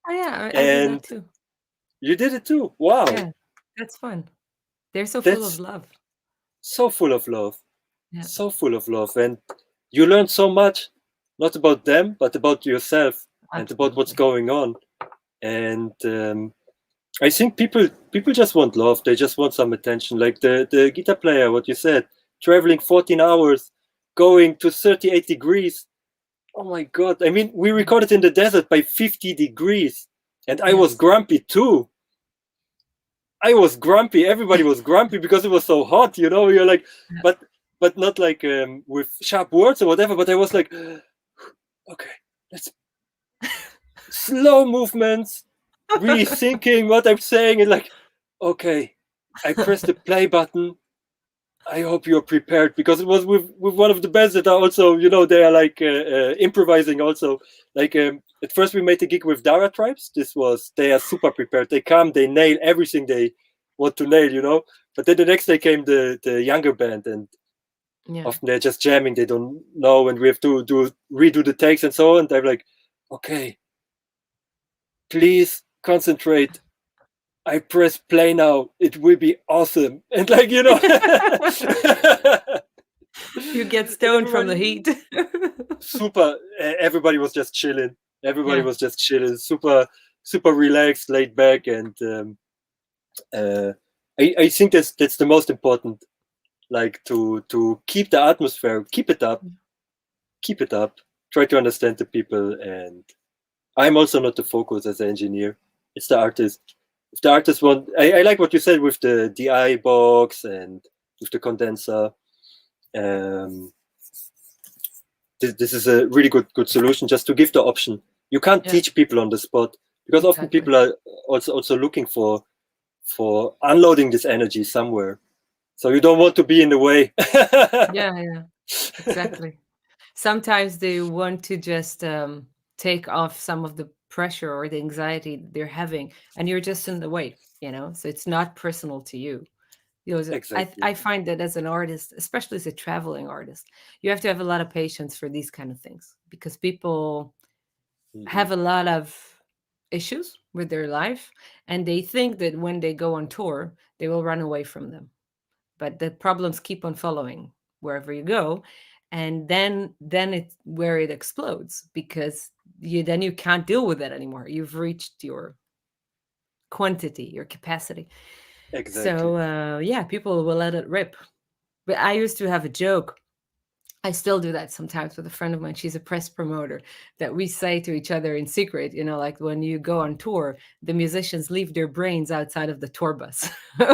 Oh yeah, I did that and too. you did it too. Wow, Yeah, that's fun. They're so full of that's love. so full of love, Yeah, so full of love, and you learn so much, not about them, but about yourself and about what's absolutely. going on. And I think people just want love. They just want some attention. Like the guitar player, what you said, traveling 14 hours, going to 38 degrees. Oh my god! I mean, we Yeah, recorded in the desert by 50 degrees, and I was yes. grumpy too. I was grumpy. Everybody was grumpy because it was so hot. You're like, Yeah. but not like with sharp words or whatever. But I was like, okay, let's slow movements, really thinking what I'm saying, and like, okay, I pressed the play button. I hope you're prepared because it was with one of the bands that are also, they are like improvising also. Like at first we made the gig with Dara Tribes. They are super prepared. They come, they nail everything they want to nail. But then the next day came the younger band, and Yeah. often they're just jamming. They don't know, and we have to redo the takes and so on. They're like, okay, please concentrate. I press play now. It will be awesome. And like, You get and stoned from the everybody heat. super, everybody was just chilling. Everybody Yeah. was just chilling, super, super relaxed, laid back. And uh, I think that's the most important, like to keep the atmosphere, keep it up, try to understand the people. And I'm also not the focus as an engineer. It's the artist. if the artist want, I like what you said with the DI box and with the condenser. Um, this is a really good solution, just to give the option. You can't Yeah, teach people on the spot, because often exactly. people are also looking for unloading this energy somewhere. So you don't want to be in the way. Yeah, yeah, exactly. Sometimes they want to just take off some of the pressure or the anxiety they're having, and you're just in the way, so it's not personal to you. I Exactly. find that as an artist, especially as a traveling artist, you have to have a lot of patience for these kind of things, because people Hmm. have a lot of issues with their life, and they think that when they go on tour they will run away from them, but the problems keep on following wherever you go, and then it's where it explodes, because you can't deal with it anymore. You've reached your quantity, your capacity. So Exactly. yeah, people will let it rip. But I used to have a joke. I still do that sometimes with a friend of mine. She's a press promoter, that we say to each other in secret, like when you go on tour, the musicians leave their brains outside of the tour bus.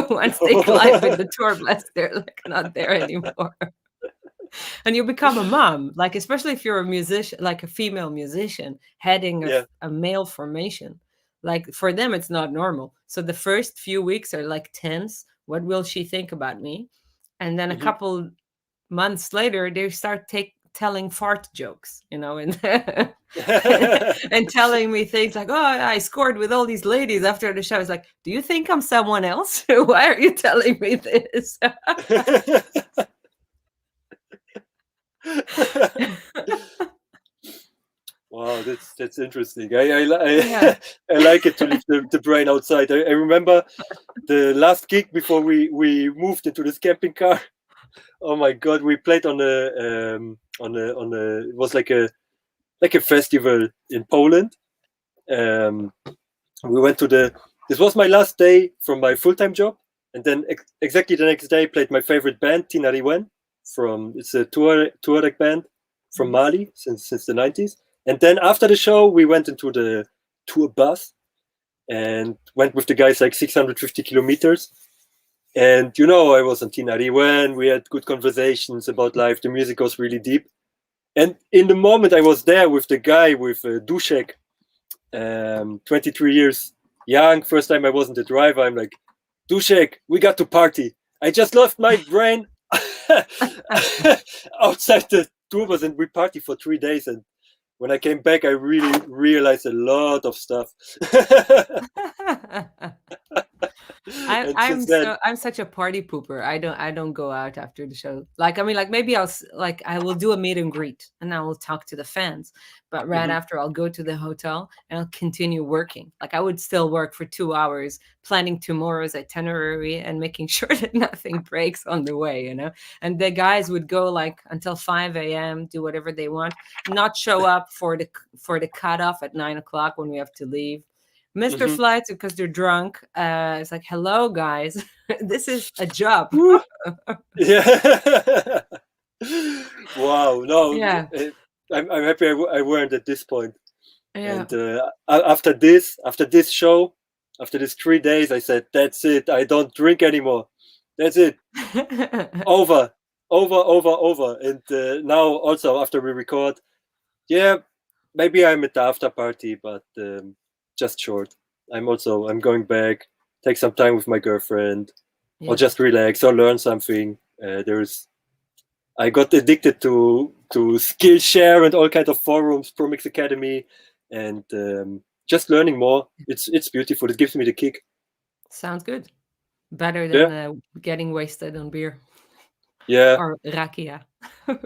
Once they collide with the tour bus, they're like not there anymore. And you become a mom, like especially if you're a musician, like a female musician heading Yeah. a male formation. Like for them, it's not normal. So the first few weeks are like tense. What will she think about me? And then a Hmm. couple months later they start telling fart jokes, and and telling me things like, oh, I scored with all these ladies after the show. It's like, do you think I'm someone else? Why are you telling me this? Wow, that's interesting. I Yeah. I like it to leave the brain outside. I remember the last gig before we moved into this camping car. Oh my god, we played on a it was like a festival in Poland. Um, we went to the this was my last day from my full-time job, and then exactly the next day played my favorite band, Tinariwen, from it's a Tuareg band from Nice. Mali since the 90s. And then after the show we went into the tour bus and went with the guys like 650 kilometers. And I was on Tinariwen, we had good conversations about life, the music was really deep. And in the moment I was there with the guy with Dushek, 23 years young. First time I wasn't a driver. I'm like, Dushek, we got to party. I just left my brain outside the tour bus and we party for 3 days. And when I came back, I really realized a lot of stuff. I, And I'm since then, so I'm such a party pooper. I don't go out after the show. Like I mean, like maybe like I will do a meet and greet and I will talk to the fans. But right mhm. after I'll go to the hotel and I'll continue working. Like I would still work for 2 hours, planning tomorrow's itinerary and making sure that nothing breaks on the way. And the guys would go like until 5 a.m., do whatever they want, not show up for the cutoff at 9 o'clock when we have to leave. Mr. Mhm. Flights because they're drunk. It's like, hello, guys. This is a job. Woo. Yeah. Wow. No, Yeah. I'm happy I weren't at this point. Yeah. And after this show, after these 3 days, I said, "That's it. I don't drink anymore. That's it. Over, over." And now also after we record, yeah, maybe I'm at the after party, but just short. I'm going back, take some time with my girlfriend, or Yeah. just relax or learn something. There's I got addicted to Skillshare and all kinds of forums, Promix Academy, and just learning more. It's beautiful. It gives me the kick. Sounds good. Better than Yeah, getting wasted on beer yeah. or rakia.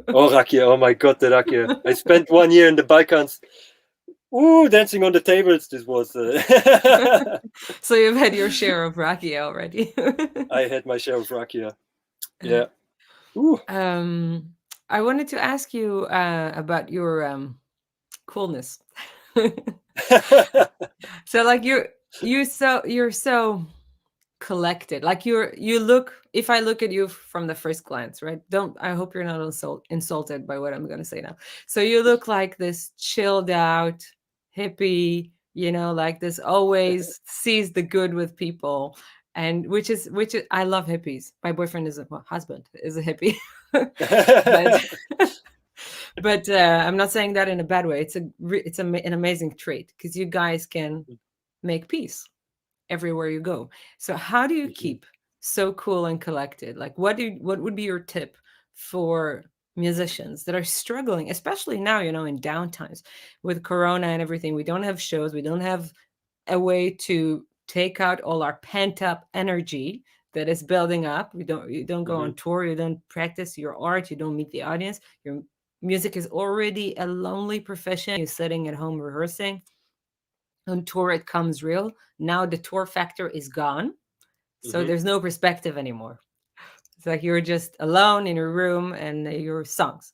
Oh, rakia! Oh my God, the rakia! I spent 1 year in the Balkans. Ooh, dancing on the tables. This was. So you've had your share of rakia already. I had my share of rakia. Yeah. Ooh. um, I wanted to ask you about your coolness. So like you're so collected, like you look, if I look at you from the first glance, right? Don't I hope you're not insulted by what I'm going to say now. So you look like this chilled out hippie like this always sees the good with people. And which is I love hippies. My boyfriend is a well, husband is a hippie. but I'm not saying that in a bad way. An amazing trait because you guys can make peace everywhere you go. So how do you keep so cool and collected? Like what would be your tip for musicians that are struggling, especially now, in downtimes with corona and everything? We don't have shows, we don't have a way to take out all our pent up energy that is building up. You don't go on Mhm, tour, you don't practice your art, you don't meet the audience. Your music is already a lonely profession. You're sitting at home rehearsing. On tour it comes real. Now the tour factor is gone. So mhm. there's no perspective anymore. It's like you're just alone in your room and your songs.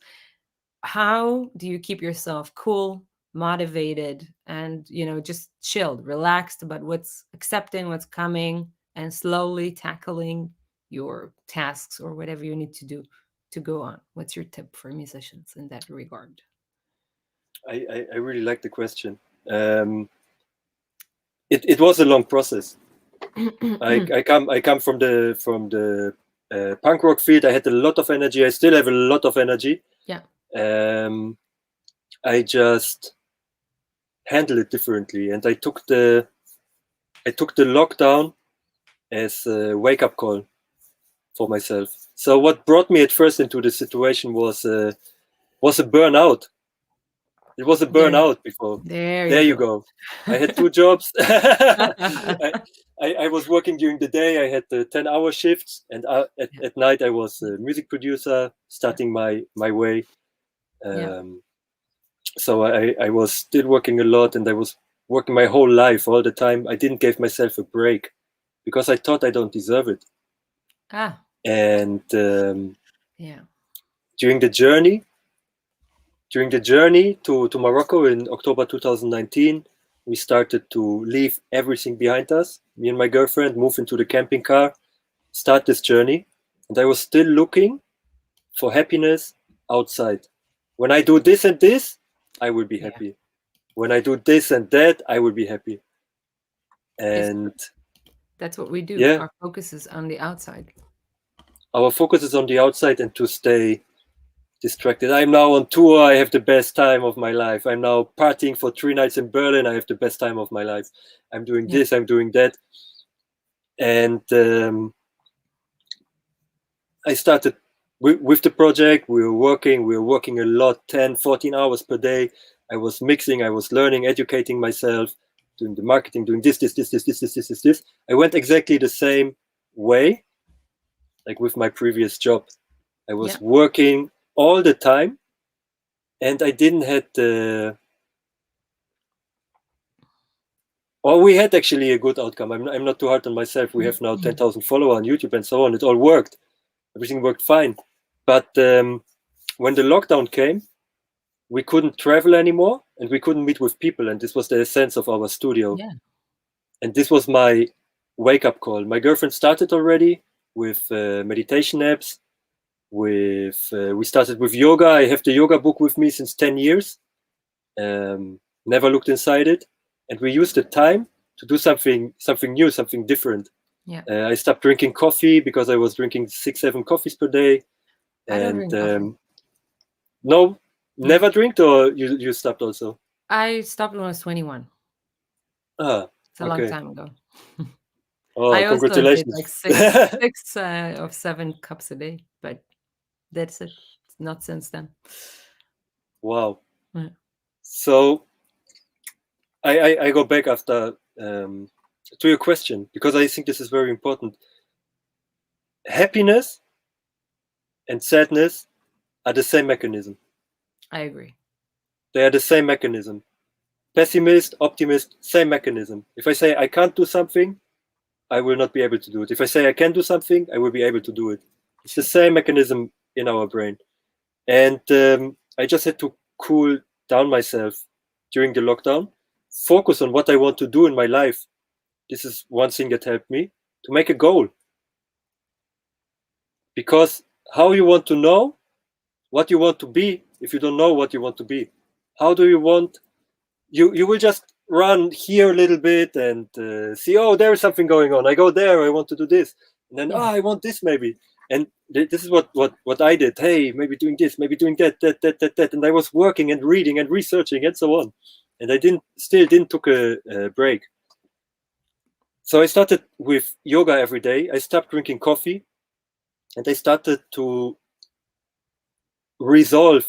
How do you keep yourself cool, motivated, and just chilled, relaxed about what's accepting what's coming and slowly tackling your tasks or whatever you need to do to go on? What's your tip for musicians in that regard? I really like the question. Um, it was a long process. I come from the punk rock field. I had a lot of energy. I still have a lot of energy. Yeah. Um, I just handle it differently, and I took the lockdown as a wake up call for myself. So what brought me at first into the situation was a burnout. It was a There you burnout before. there There you you go. go. I had two jobs. I was working during the day. I had the 10-hour shifts, and Yeah. at night I was a music producer, Yeah. starting my way. Yeah. Um, so I was still working a lot, and I was working my whole life all the time. I didn't give myself a break because I thought I don't deserve it. Ah. And Yeah. during the journey, to Morocco in October 2019, we started to leave everything behind us. Me and my girlfriend moved into the camping car, start this journey, and I was still looking for happiness outside. When I do this and this, I will be Yeah. happy. When I do this and that, I will be happy. It's And That's what we do. yeah, Our focus is on the outside. our focus is on the outside and to stay distracted. I'm now on tour. I have the best time of my life. I'm now partying for 3 nights in Berlin. I have the best time of my life. I'm doing Yeah. this. I'm doing that. And I started with the project. We were working. We were working a lot, 10, 14 hours per day. I was mixing. I was learning, educating myself, doing the marketing, doing this. I went exactly the same way, like with my previous job. I Yeah. was working all the time, and I didn't had the. Well, we had actually a good outcome. I'm not too hard on myself. We have now Mhm. 10,000 followers on YouTube and so on. It all worked. Everything worked fine. But when the lockdown came, we couldn't travel anymore and we couldn't meet with people. And this was the essence of our studio. Yeah. And this was my wake up call. My girlfriend started already with meditation apps. We started with yoga. I have the yoga book with me since 10 years. Never looked inside it, and we used the time to do something new, something different. Yeah. I stopped drinking coffee because I was drinking 6, 7 coffees per day, I don't and drink coffee. no, Mm. never drink, or you stopped also. I stopped when I was 21. Ah, It's a long okay. time ago. Oh, I also did congratulations. like six or 7 cups a day, but that's it. Not since then. Wow. Yeah. So I go back after to your question because I think this is very important. Happiness and sadness are the same mechanism. I agree. They are the same mechanism. Pessimist, optimist, same mechanism. If I say I can't do something, I will not be able to do it. If I say I can do something, I will be able to do it. It's the True. same mechanism in our brain. And I just had to cool down myself during the lockdown, focus on what I want to do in my life. This is one thing that helped me to make a goal. Because how you want to know what you want to be if you don't know what you want to be? How do you want you will just run here a little bit and see, oh, there's something going on. I go there, I want to do this. And then, oh, Yeah. I want this maybe. And this is what I did. Hey, maybe doing this, maybe doing that. And I was working and reading and researching and so on. And I still didn't took a break. So I started with yoga every day. I stopped drinking coffee and I started to resolve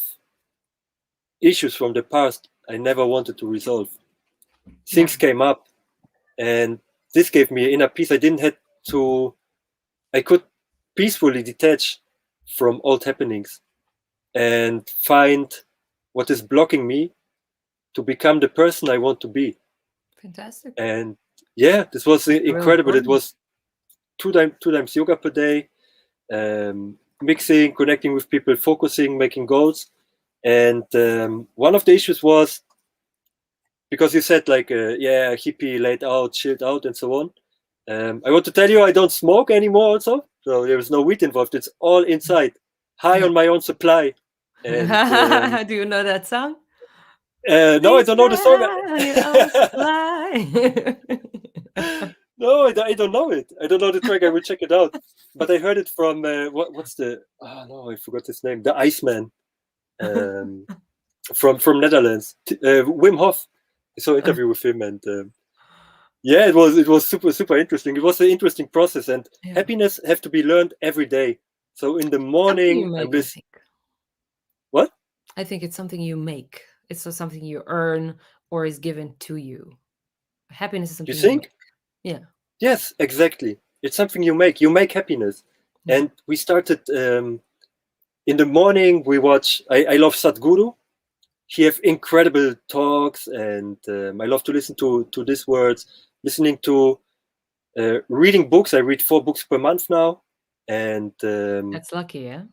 issues from the past I never wanted to resolve. Things Yeah. came up and this gave me inner peace. I could peacefully detach from old happenings and find what is blocking me to become the person I want to be. Fantastic. And yeah, this was It's real incredible. It important. was two times yoga per day, mixing, connecting with people, focusing, making goals. And one of the issues was because you said like, yeah, hippie, laid out, chilled out, and so on. I want to tell you, I don't smoke anymore. Also, so there's no weed involved. It's all inside, high Yeah. on my own supply. And Do you know that song? no, I Please don't know the song. fly on your own supply. No, I don't know it. I don't know the track. I will check it out. But I heard it from what's the? Oh no, I forgot his name. The Iceman, um, from Netherlands. Wim Hof. I saw an interview with him, and yeah, it was super interesting. It was an interesting process, and Yeah. happiness have to be learned every day. So in the Something you morning, I'm make, I this. think. What? I think it's something you make. It's not something you earn or is given to you. Happiness is You something you make. think? Yeah. Yes, exactly. It's something you make. You make happiness, Yeah. and we started in the morning. We watch. I love Sadhguru. He have incredible talks, and I love to listen to these words. Listening to reading books. I read 4 books per month now, and That's lucky, yeah.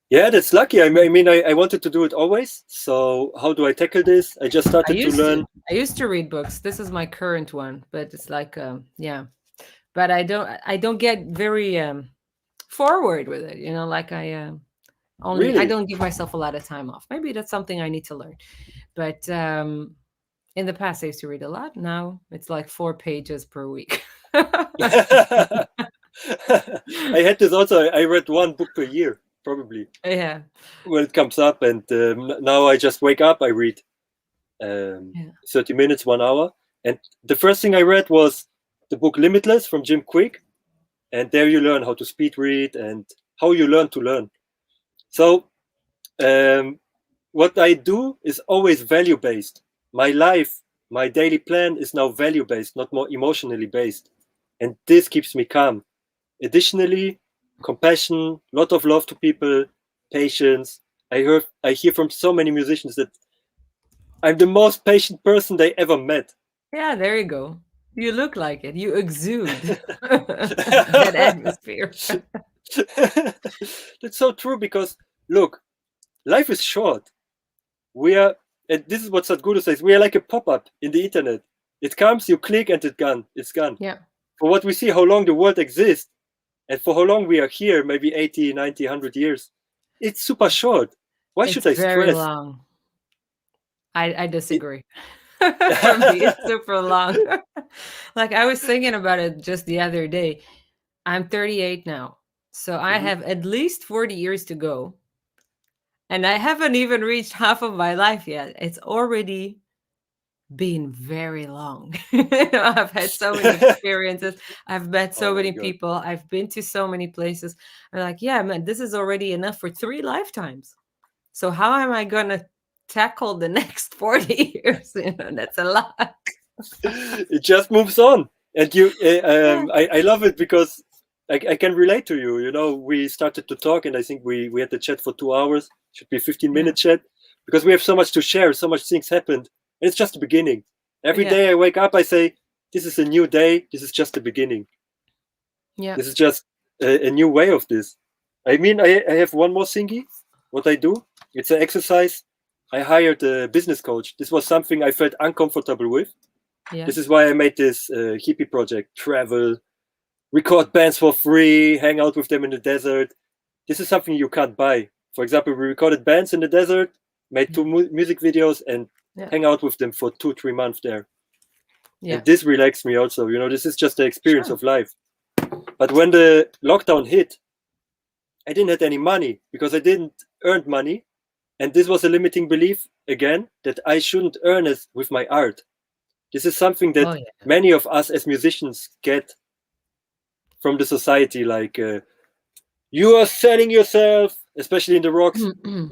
yeah, that's lucky. I mean, I wanted to do it always. So how do I tackle this? I just I started to used to. learn. I used to read books. This is my current one, but it's like yeah. But I don't get very forward with it, like I Really? don't give myself a lot of time off. Maybe that's something I need to learn. But in the past I used to read a lot. Now it's like 4 pages per week. I had this also. I read 1 book per year, probably Yeah. when it comes up. And now I just wake up. I read Yeah. 30 minutes, 1 hour. And the first thing I read was the book Limitless from Jim Quick. And there you learn how to speed read and how you learn to learn. So um, what I do is always value based. My life, my daily plan is now value based, not more emotionally based. And this keeps me calm. Additionally, compassion, lot of love to people, patience. I hear from so many musicians that I'm the most patient person they ever met. Yeah, there you go. You look like it. You exude that atmosphere. That's so true because look, life is short. We are, and this is what Sadhguru says, we are like a pop-up in the internet. It comes, you click, and it's gone. Yeah. For what we see, how long the world exists, and for how long we are here, maybe 80, 90, 100 years, it's super short. Why should It's I very stress? long. I It, disagree. For me, it's super long. Like I was thinking about it just the other day. I'm 38 now. So I Mhm. have at least 40 years to go. And I haven't even reached half of my life yet. It's already been very long. I've had so many experiences. I've met so Oh my many God. people. I've been to so many places. I'm like, yeah, man, this is already enough for 3 lifetimes. So how am I gonna tackle the next 40 years? That's a lot. It just moves on. And Yeah, I love it because I can relate to you. You know, we started to talk, and I think we had the chat for 2 hours. Should be a 15 yeah, minute chat because we have so much to share. So much things happened, and it's just the beginning. Every yeah, day I wake up, I say, "This is a new day. This is just the beginning. yeah, This is just a new way of this." I mean, I have one more thingy. What I do, it's an exercise. I hired a business coach. This was something I felt uncomfortable with. yeah, This is why I made this hippie project: travel, record bands for free, hang out with them in the desert. This is something you can't buy. For example, we recorded bands in the desert, made yeah. 2 music videos, and Yeah. hang out with them for 2-3 months there. Yeah. And this relaxed me also. This is just the experience Sure. of life. But when the lockdown hit, I didn't have any money because I didn't earn money. And this was a limiting belief again that I shouldn't earn it with my art. This is something Oh that yeah. many of us as musicians get from the society, like you are selling yourself, especially in the rocks, in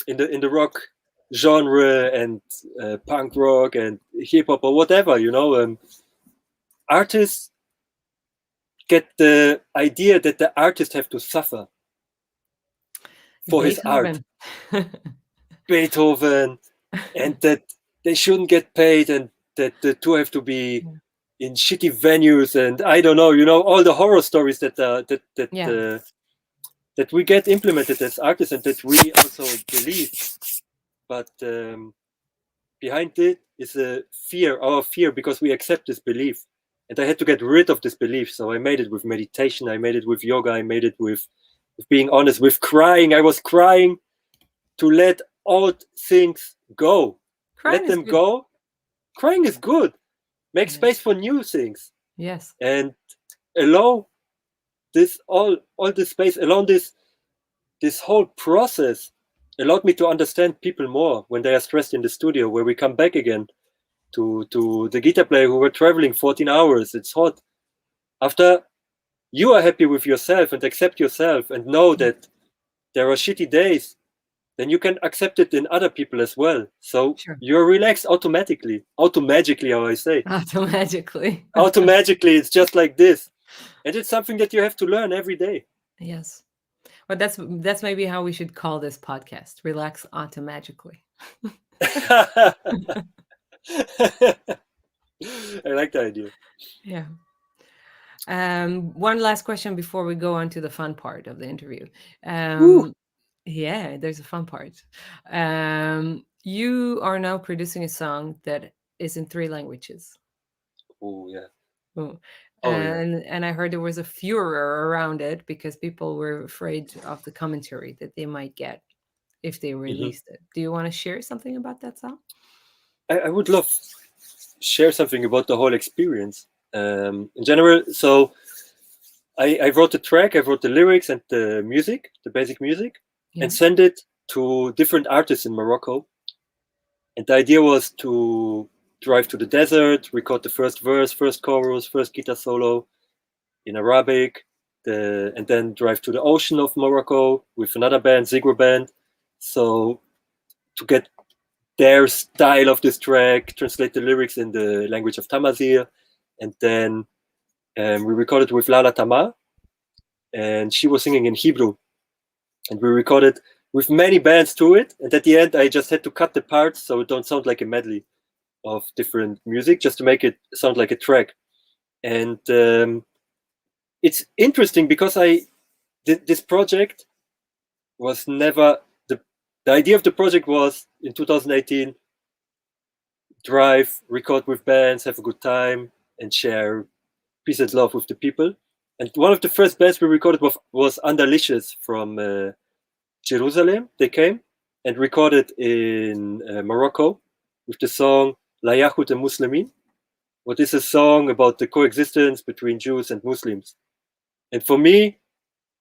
the rock genre and punk rock and hip hop or whatever. Artists get the idea that the artist have to suffer for his art. Beethoven. Beethoven, and that they shouldn't get paid, and that the tour have to be Yeah. in shitty venues, and I don't know, all the horror stories Yeah. that we get implemented as artists and that we also believe. But behind it is our fear, because we accept this belief. And I had to get rid of this belief. So I made it with meditation. I made it with yoga. I made it with being honest, with crying. I was crying to let old things go. Crying Let is them good. go. Crying is good. Make Yes. space for new things. Yes. And allow this all this space, allow this whole process allowed me to understand people more when they are stressed in the studio, where we come back again to the guitar player who were traveling 14 hours. It's hot. After you are happy with yourself and accept yourself and know that there are shitty days, then you can accept it in other people as well. So Sure. you're relaxed automatically. Automagically, how I say. Automagically. Automagically, it's just like this. And it's something that you have to learn every day. Yes. But that's maybe how we should call this podcast. Relax automagically. I like the idea. Yeah. One last question before we go on to the fun part of the interview. Woo. Yeah, there's a fun part. You are now producing a song that is in 3 languages. Oh yeah. Oh. Oh yeah. And I heard there was a furor around it because people were afraid of the commentary that they might get if they Mhm. released it. Do you want to share something about that song? I would love share something about the whole experience in general. So I wrote the track, I wrote the lyrics and the music, the basic music, Yeah. and sent it to different artists in Morocco. And the idea was to drive to the desert, record the first verse, first chorus, first guitar solo in Arabic, and then drive to the ocean of Morocco with another band, Zigwer Band. So to get their style of this track, translate the lyrics in the language of Tamazir, and then we recorded with Lala Tama, and she was singing in Hebrew, and we recorded with many bands to it. And at the end, I just had to cut the parts so it don't sound like a medley of different music, just to make it sound like a track. And it's interesting because this project was never the idea of the project was in 2018 drive, record with bands, have a good time, and share peace and love with the people. And one of the first bands we recorded was Andalicious from Jerusalem. They came and recorded in Morocco with the song La Yahut and Muslimin, what is a song about the coexistence between Jews and Muslims. And for me,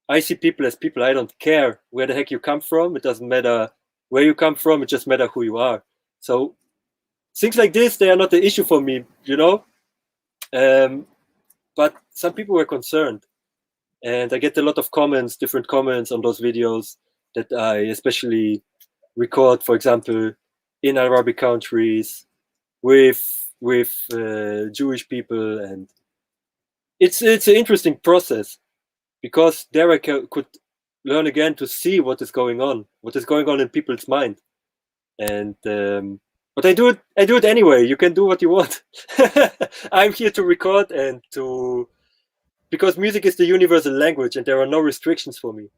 I see people as people. I don't care where the heck you come from. It doesn't matter where you come from. It just matters who you are. So things like this, they are not the issue for me, but some people were concerned. And I get a lot of comments, different comments on those videos that I especially record, for example, in Arabic countries with Jewish people, and it's an interesting process because there I could learn again to see what is going on in people's mind, and but I do it anyway. You can do what you want. I'm here to record and because music is the universal language, and there are no restrictions for me.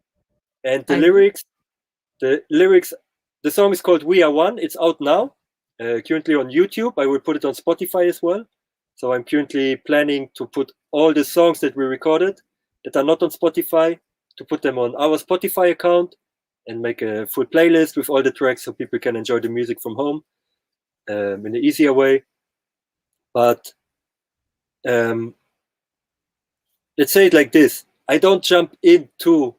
And I agree. the lyrics, the song is called "We Are One." It's out now, currently on YouTube. I will put it on Spotify as well. So I'm currently planning to put all the songs that we recorded that are not on Spotify, to put them on our Spotify account and make a full playlist with all the tracks so people can enjoy the music from home. in an easier way. But um, let's say it like this: I don't jump into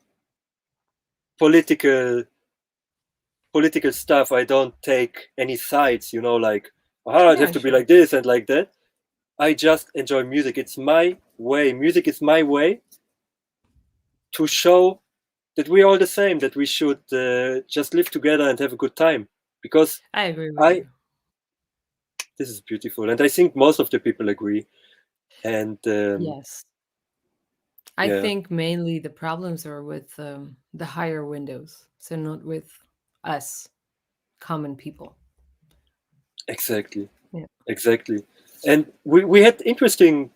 political political stuff. I don't take any sides. Like it Yeah, have to be sure. like this and like that. I just enjoy music. It's my way. Music is my way to show that we're all the same. That we should just live together and have a good time. Because I agree with I you. this is beautiful, and I think most of the people agree. And Yes. I yeah, think mainly the problems are with the higher windows, so not with us common people. exactly, Yeah. exactly. And we had interesting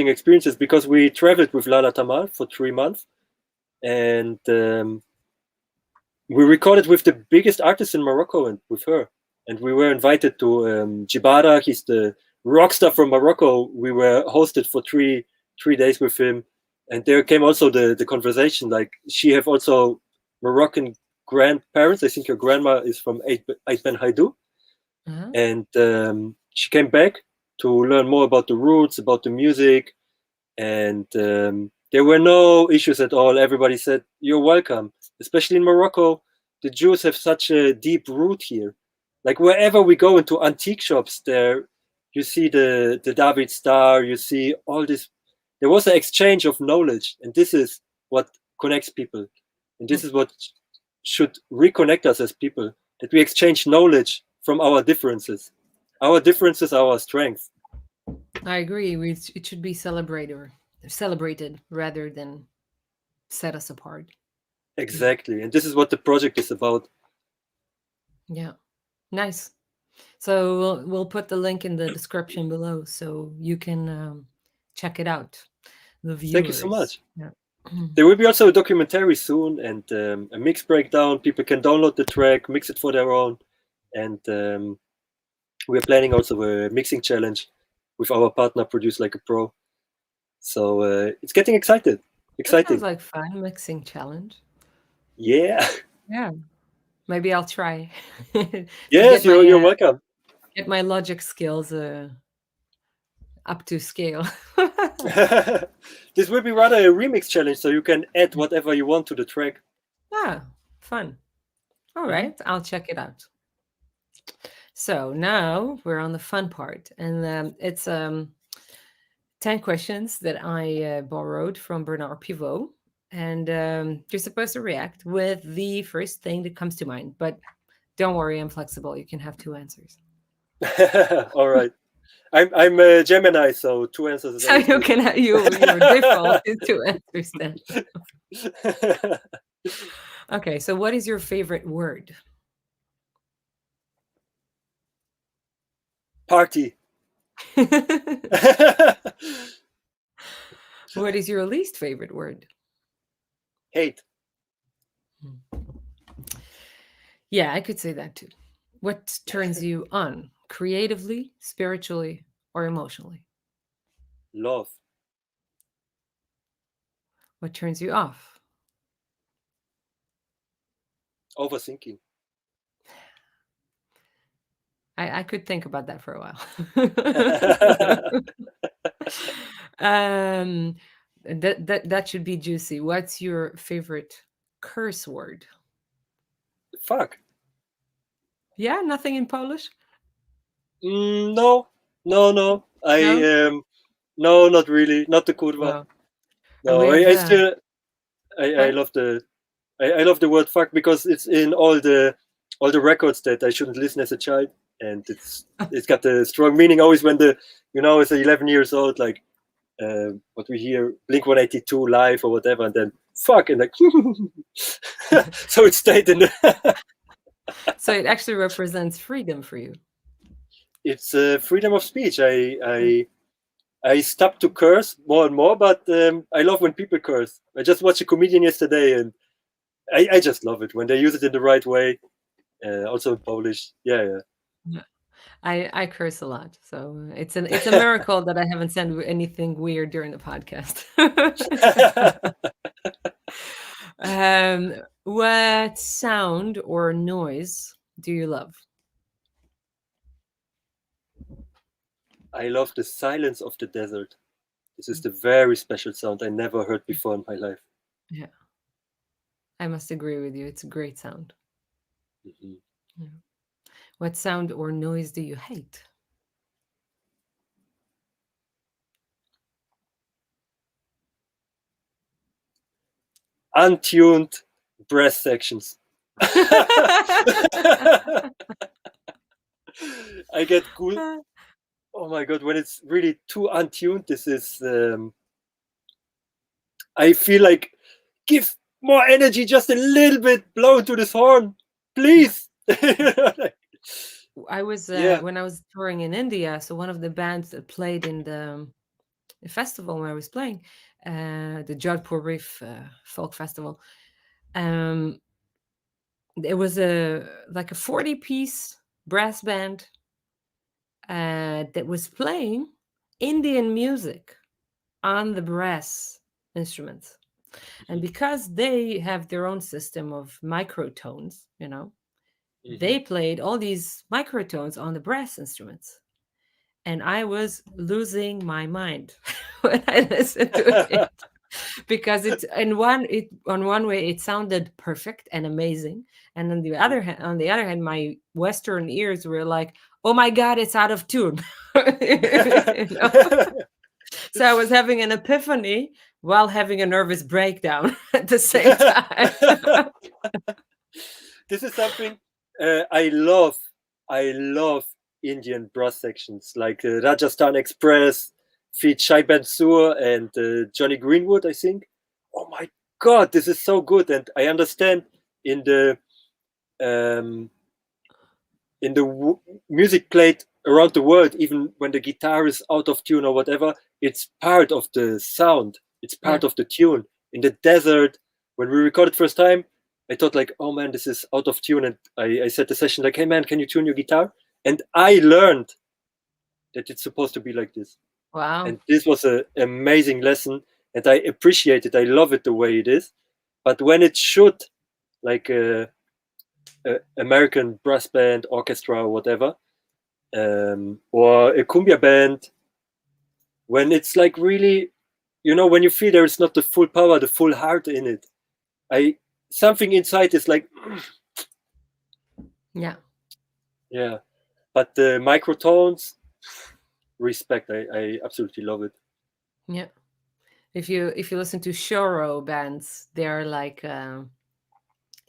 experiences because we traveled with Lala Tamal for 3 months, and we recorded with the biggest artist in Morocco and with her. And we were invited to Jibara. He's the rock star from Morocco. We were hosted for three days with him, and there came also the conversation. Like she have also Moroccan grandparents. I think her grandma is from Ait Ben Haidou, Uh-huh. and she came back to learn more about the roots, about the music, and there were no issues at all. Everybody said you're welcome, especially in Morocco. The Jews have such a deep root here. Like wherever we go into antique shops, there you see the David Star. You see all this. There was an exchange of knowledge, and this is what connects people, and this Mm, is what should reconnect us as people. That we exchange knowledge from our differences. Our differences are our strength. I agree. It should be celebrated rather than set us apart. Yeah. Exactly, and this is what the project is about. Yeah. Nice. So we'll put the link in the description below so you can check it out, the Thank you so viewers. much. Yeah. There will be also a documentary soon and a mix breakdown. People can download the track, mix it for their own, and we're planning also a mixing challenge with our partner, Produce Like a Pro. So it's getting That sounds exciting. like fun mixing challenge. Yeah. Yeah. Maybe I'll try to Yes, you're welcome. get my logic skills up to scale. This will be rather a remix challenge, so you can add whatever you want to the track. Ah, fun. All Mhm. right, I'll check it out. So now we're on the fun part, and it's 10 questions that I borrowed from Bernard Pivot. And you're supposed to react with the first thing that comes to mind. But don't worry, I'm flexible. You can have two answers. All right. I'm a Gemini, so two answers is So always you good. can your default is two answers then. Okay, so what is your favorite word? Party. What is your least favorite word? Hate. Hmm. Yeah, I could say that too. What turns you on creatively, spiritually, or emotionally? Love. What turns you off? Overthinking. I could think about that for a while. um, that should be juicy. What's your favorite curse word? Fuck. Yeah, nothing in Polish? No, no. No? No, not really. Not the kurwa. Well, and we No, have I still, I what? love I love the word fuck because it's in all the records that I shouldn't listen as a child, and it's got the strong meaning always when it's 11 years old, like what we hear Blink 182 live or whatever, and then fuck and like, so it stayed in the. So it actually represents freedom for you. It's freedom of speech. I stopped to curse more and more, but I love when people curse. I just watched a comedian yesterday, and I just love it when they use it in the right way. Also in Polish, yeah, Yeah. I curse a lot, so it's a miracle that I haven't said anything weird during the podcast. yeah. What sound or noise do you love? I love the silence of the desert. This is the very special sound I never heard before in my life. Yeah, I must agree with you. It's a great sound. Mhm. Yeah. What sound or noise do you hate? Untuned breast sections. I get cool. Oh my god, when it's really too untuned, this is. I feel like give more energy, just a little bit, blow into this horn, Yeah. please. I was Yeah. when I was touring in India, so one of the bands that played in the festival where I was playing, the Jodhpur Reef Folk Festival. Um, it was a like a 40-piece brass band that was playing Indian music on the brass instruments. And Mhm, because they have their own system of microtones, mhm. they played all these microtones on the brass instruments. And I was losing my mind when I listened to it because it on one way it sounded perfect and amazing, and on the other hand, my Western ears were like, "Oh my God, it's out of tune." You know? So I was having an epiphany while having a nervous breakdown at the same time. This is something I love. I love Indian brass sections like Rajasthan Express, feat Shai Bansur and Johnny Greenwood, I think. Oh my god, this is so good, and I understand in the um, music played around the world, even when the guitar is out of tune or whatever, it's part of the sound. It's Yeah. part of the tune. In the desert, when we recorded first time, I thought like, oh man, this is out of tune, and I said the session like, hey man, can you tune your guitar? And I learned that it's supposed to be like this, Wow. and this was an amazing lesson, and I appreciate it. I love it the way it is, but when it should, like American brass band, orchestra, or whatever, or a cumbia band, when it's like really, when you feel there is not the full power, the full heart in it, I something inside is like, Yeah. yeah. But the microtones, respect. I absolutely love it. Yeah. If you listen to shoro bands, they're like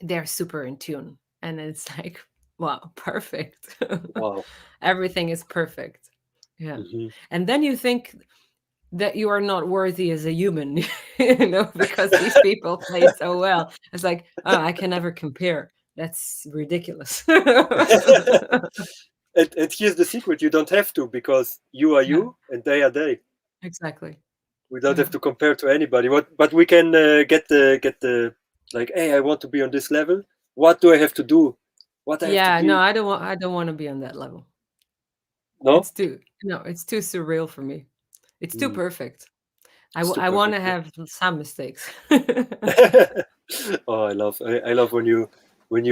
they're super in tune, and it's like, wow, perfect. Wow. Everything is perfect. Yeah. Hmm. And then you think that you are not worthy as a human, because these people play so well. It's like, oh, I can never compare. That's ridiculous. And here's the secret: you don't have to, because you are Yeah, you and they are they. exactly. We don't have Yeah. to compare to anybody. But we can get the like, hey, I want to be on this level. What do I have to do? What I have to Yeah, no, be? I don't want to be on that level. No. It's too surreal for me. It's too Mm, perfect. it's too I want perfect. to Yeah. have some mistakes. Oh, I love when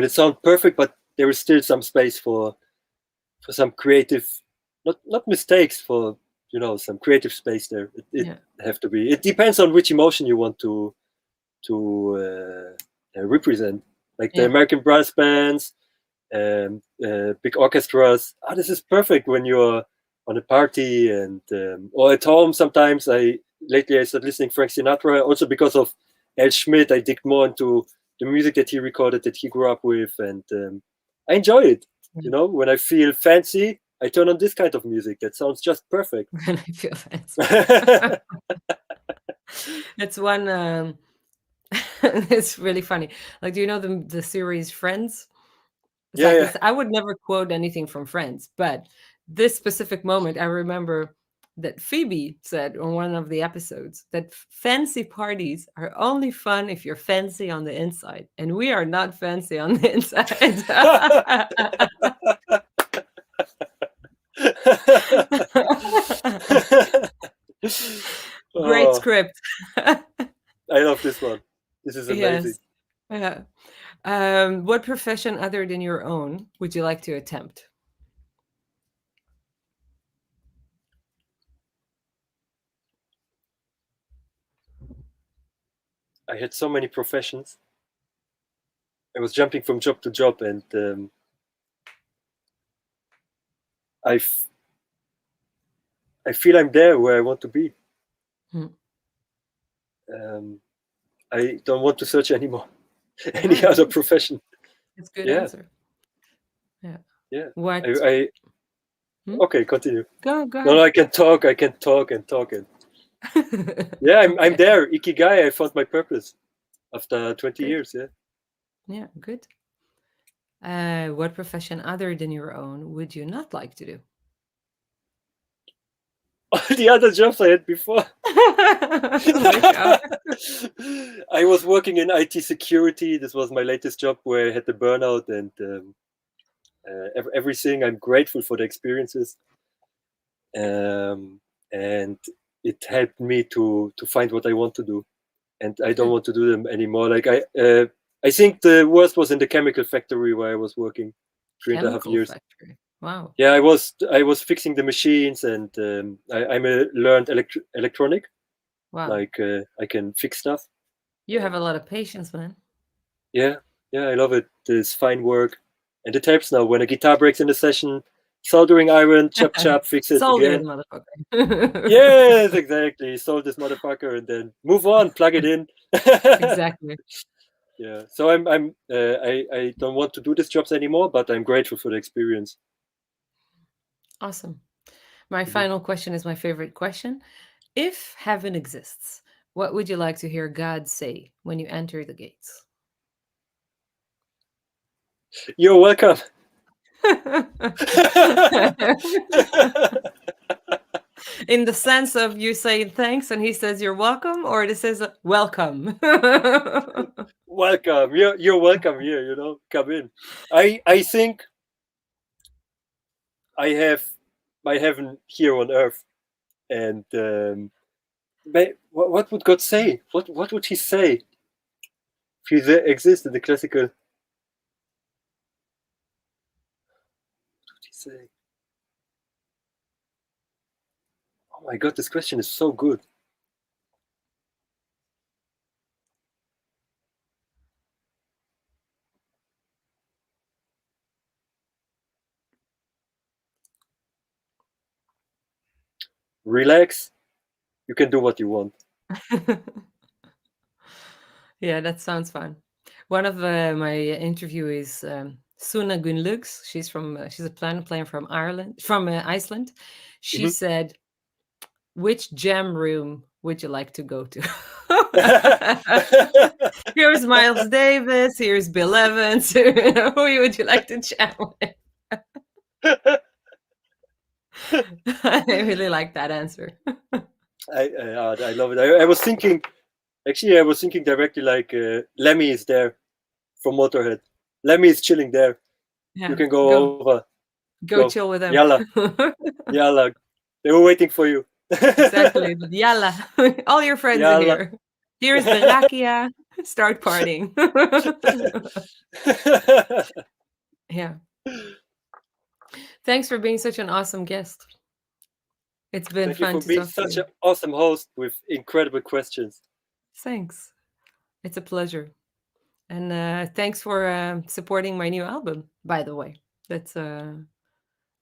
it sounds perfect, but there is still some space for some creative, not mistakes, for some creative space there. It Yeah. have to be. It depends on which emotion you want to represent, like the Yeah. American brass bands, big orchestras. Ah, this is perfect when you're on a party and or at home. Sometimes lately I started listening Frank Sinatra also because of El Schmidt. I dig more into the music that he recorded, that he grew up with, and I enjoy it. Yeah. When I feel fancy, I turn on this kind of music that sounds just perfect. When I feel fancy. Yeah, It's one it's really funny. Like, do you know the series Friends? It's like yeah. this. I would never quote anything from Friends, but this specific moment, I remember that Phoebe said on one of the episodes that fancy parties are only fun if you're fancy on the inside, and we are not fancy on the inside. Great Oh, script. I love this one. This is amazing. Yes. Yeah. What profession other than your own would you like to attempt? I had so many professions. I was jumping from job to job, and I feel I'm there where I want to be. Hmm. I don't want to search anymore any Yeah, other good. profession. It's a good Yeah, answer. Yeah. yeah. What? I Hmm? okay, continue. Go No, ahead. I can talk. I can talk and talk, and yeah, I'm Okay, there. Ikigai. I found my purpose after 20 good. years. Yeah. Yeah, good. What profession other than your own would you not like to do? All the other jobs I had before. Which are? I was working in IT security. This was my latest job where I had the burnout and everything. I'm grateful for the experiences, and it helped me to find what I want to do. And I don't Good. want to do them anymore. Like I think the worst was in the chemical factory where I was working 3.5 Chemical years. factory. Wow. Yeah, I was fixing the machines, and I'm a learned electronic. Wow. Like I can fix stuff. You have a And lot of patience, man. yeah, yeah, I love it. It's fine work, and it helps now when a guitar breaks in the session. Soldering iron, chop chop, fix it Solder again. the motherfucker. Yes, exactly. Sold this motherfucker, and then move on, plug it in. Exactly. Yeah. So I don't want to do these jobs anymore, but I'm grateful for the experience. Awesome. My Mhm. final question is my favorite question. If heaven exists, what would you like to hear God say when you enter the gates? You're welcome. In the sense of you saying thanks and he says you're welcome, or this is welcome. Welcome. You're welcome here. Come in. I think I have my heaven here on earth, and what would God say? What would He say if He exists in the classical? What would He say? Oh my God, this question is so good. Relax. You can do what you want. Yeah, that sounds fun. One of my interviewees, Suna Gunlugs, she's a piano player from Iceland. She Mhm. said, "Which jam room would you like to go to?" Here's Miles Davis. Here's Bill Evans. Who would you like to jam with? I really like that answer. I love it. I was thinking, actually, I was thinking directly like Lemmy is there from Motorhead. Lemmy is chilling there. You Yeah, can go go over. go Go. chill with them. Yalla. Yalla. They were waiting for you. Exactly. Yalla. All your friends are Yalla. here. Here's the rakia. Start partying. Yeah. Thanks for being such an awesome guest. It's been Thank you fun for to being talk to such you. an awesome host with incredible questions. Thanks. It's a pleasure. And thanks for supporting my new album, by the way. That's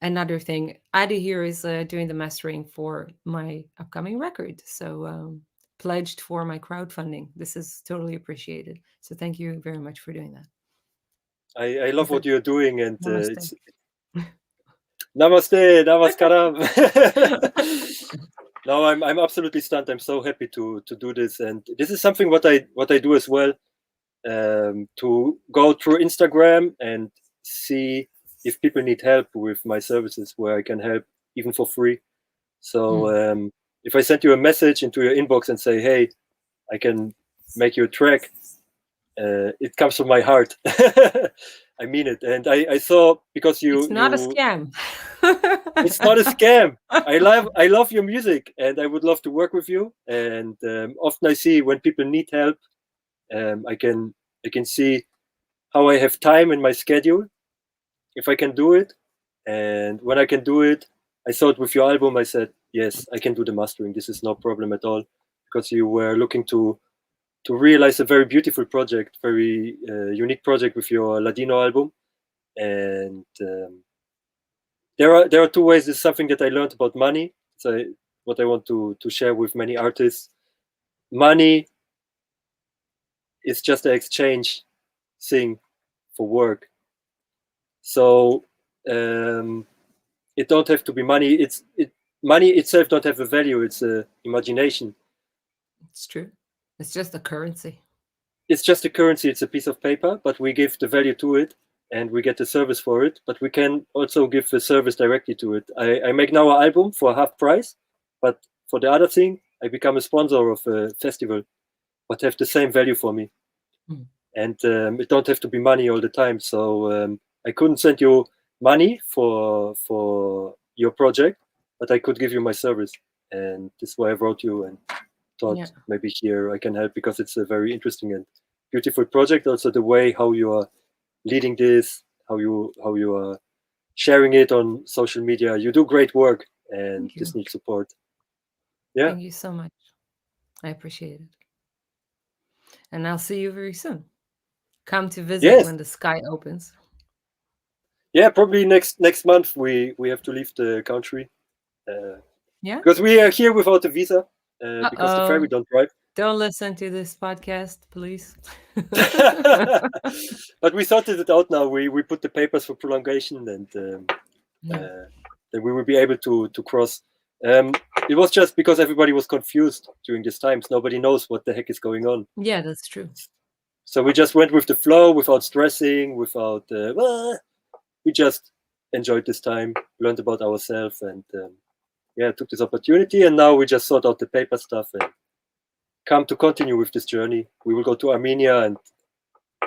another thing. Adi here is doing the mastering for my upcoming record. So pledged for my crowdfunding. This is totally appreciated. So thank you very much for doing that. I love Is what it you're doing, and namaste? it's namaste, namaskaram. No, I'm absolutely stunned. I'm so happy to do this, and this is something what I do as well. To go through Instagram and see if people need help with my services, where I can help even for free. So Mm. if I send you a message into your inbox and say, "Hey, I can make you a track," it comes from my heart. I mean it, and I saw because It's not a you scam. it's not a scam. I love your music, and I would love to work with you. And often I see when people need help, I can see how I have time in my schedule if I can do it. And when I can do it, I thought with your album, I said, yes, I can do the mastering. This is no problem at all, because you were looking to realize a very beautiful project, very unique project with your Ladino album. And there are two ways. This is something that I learned about money. So what I want to share with many artists. Money is just an exchange thing for work. So it don't have to be money. Money itself don't have a value. It's a imagination. It's true. It's just a currency. It's just a currency. It's a piece of paper, but we give the value to it, and we get the service for it. But we can also give the service directly to it. I make now an album for half price, but for the other thing, I become a sponsor of a festival, but have the same value for me. Mm. And it don't have to be money all the time. So I couldn't send you money for your project, but I could give you my service, and this is why I wrote you and Yeah. thought maybe here I can help, because it's a very interesting and beautiful project. Also, the way how you are leading this, how you are sharing it on social media, you do great work, and Thank you. this needs support. Yeah. Thank you so much. I appreciate it. And I'll see you very soon. Come to visit Yes. when the sky opens. Yeah. Probably next month we have to leave the country. Uh, Yeah? because we are here without a visa, because the ferry Uh-oh. don't drive. Don't listen to this podcast, please. But we sorted it out now. We put the papers for prolongation, and Yeah. then we will be able to cross. It was just because everybody was confused during these times. Nobody knows what the heck is going on. Yeah, that's true. So we just went with the flow, without stressing, without. We just enjoyed this time, learned about ourselves, and yeah, took this opportunity. And now we just sort out the paper stuff and come to continue with this journey. We will go to Armenia and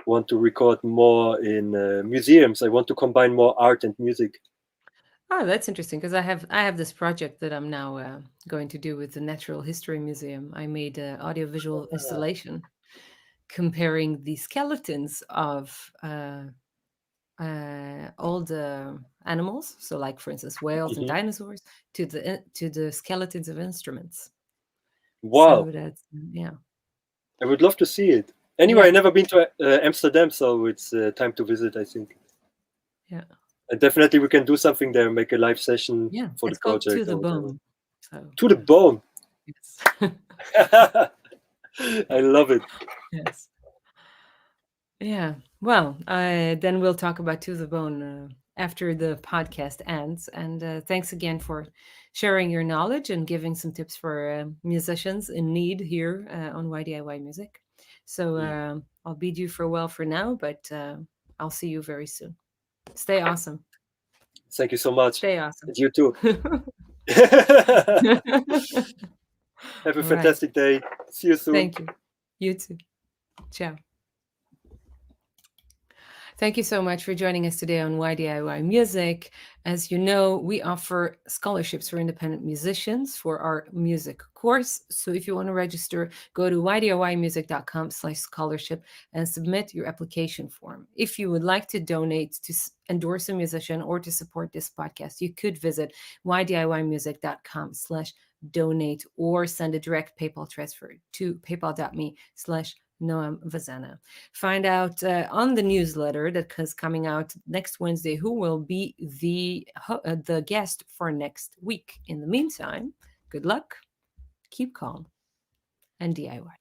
want to record more in museums. I want to combine more art and music. Oh, that's interesting because I have this project that I'm now going to do with the Natural History Museum. I made an audiovisual installation comparing the skeletons of old animals, so like for instance whales and Mhm. dinosaurs, to the skeletons of instruments. Wow, So that's yeah, I would love to see it. Anyway, yeah, I never been to Amsterdam, so it's time to visit, I think. yeah, And definitely we can do something there, make a live session yeah. for the It's called To project the or whatever. Bone. So To the bone. yes, I love it. yes. Yeah. Well, then we'll talk about To the Bone after the podcast ends. And thanks again for sharing your knowledge and giving some tips for musicians in need here on YDIY Music. So Mm. I'll bid you farewell for now, but I'll see you very soon. Stay awesome. Thank you so much. Stay awesome. And you too. Have a All right. fantastic day. See you soon. Thank you. You too. Ciao. Thank you so much for joining us today on YDIY Music. As you know, we offer scholarships for independent musicians for our music course. So if you want to register, go to ydiymusic.com/scholarship and submit your application form. If you would like to donate to endorse a musician or to support this podcast, you could visit ydiymusic.com/donate or send a direct PayPal transfer to paypal.me/Noam Vazana. Find out on the newsletter that is coming out next Wednesday who will be the guest for next week. In the meantime, good luck, keep calm, and DIY.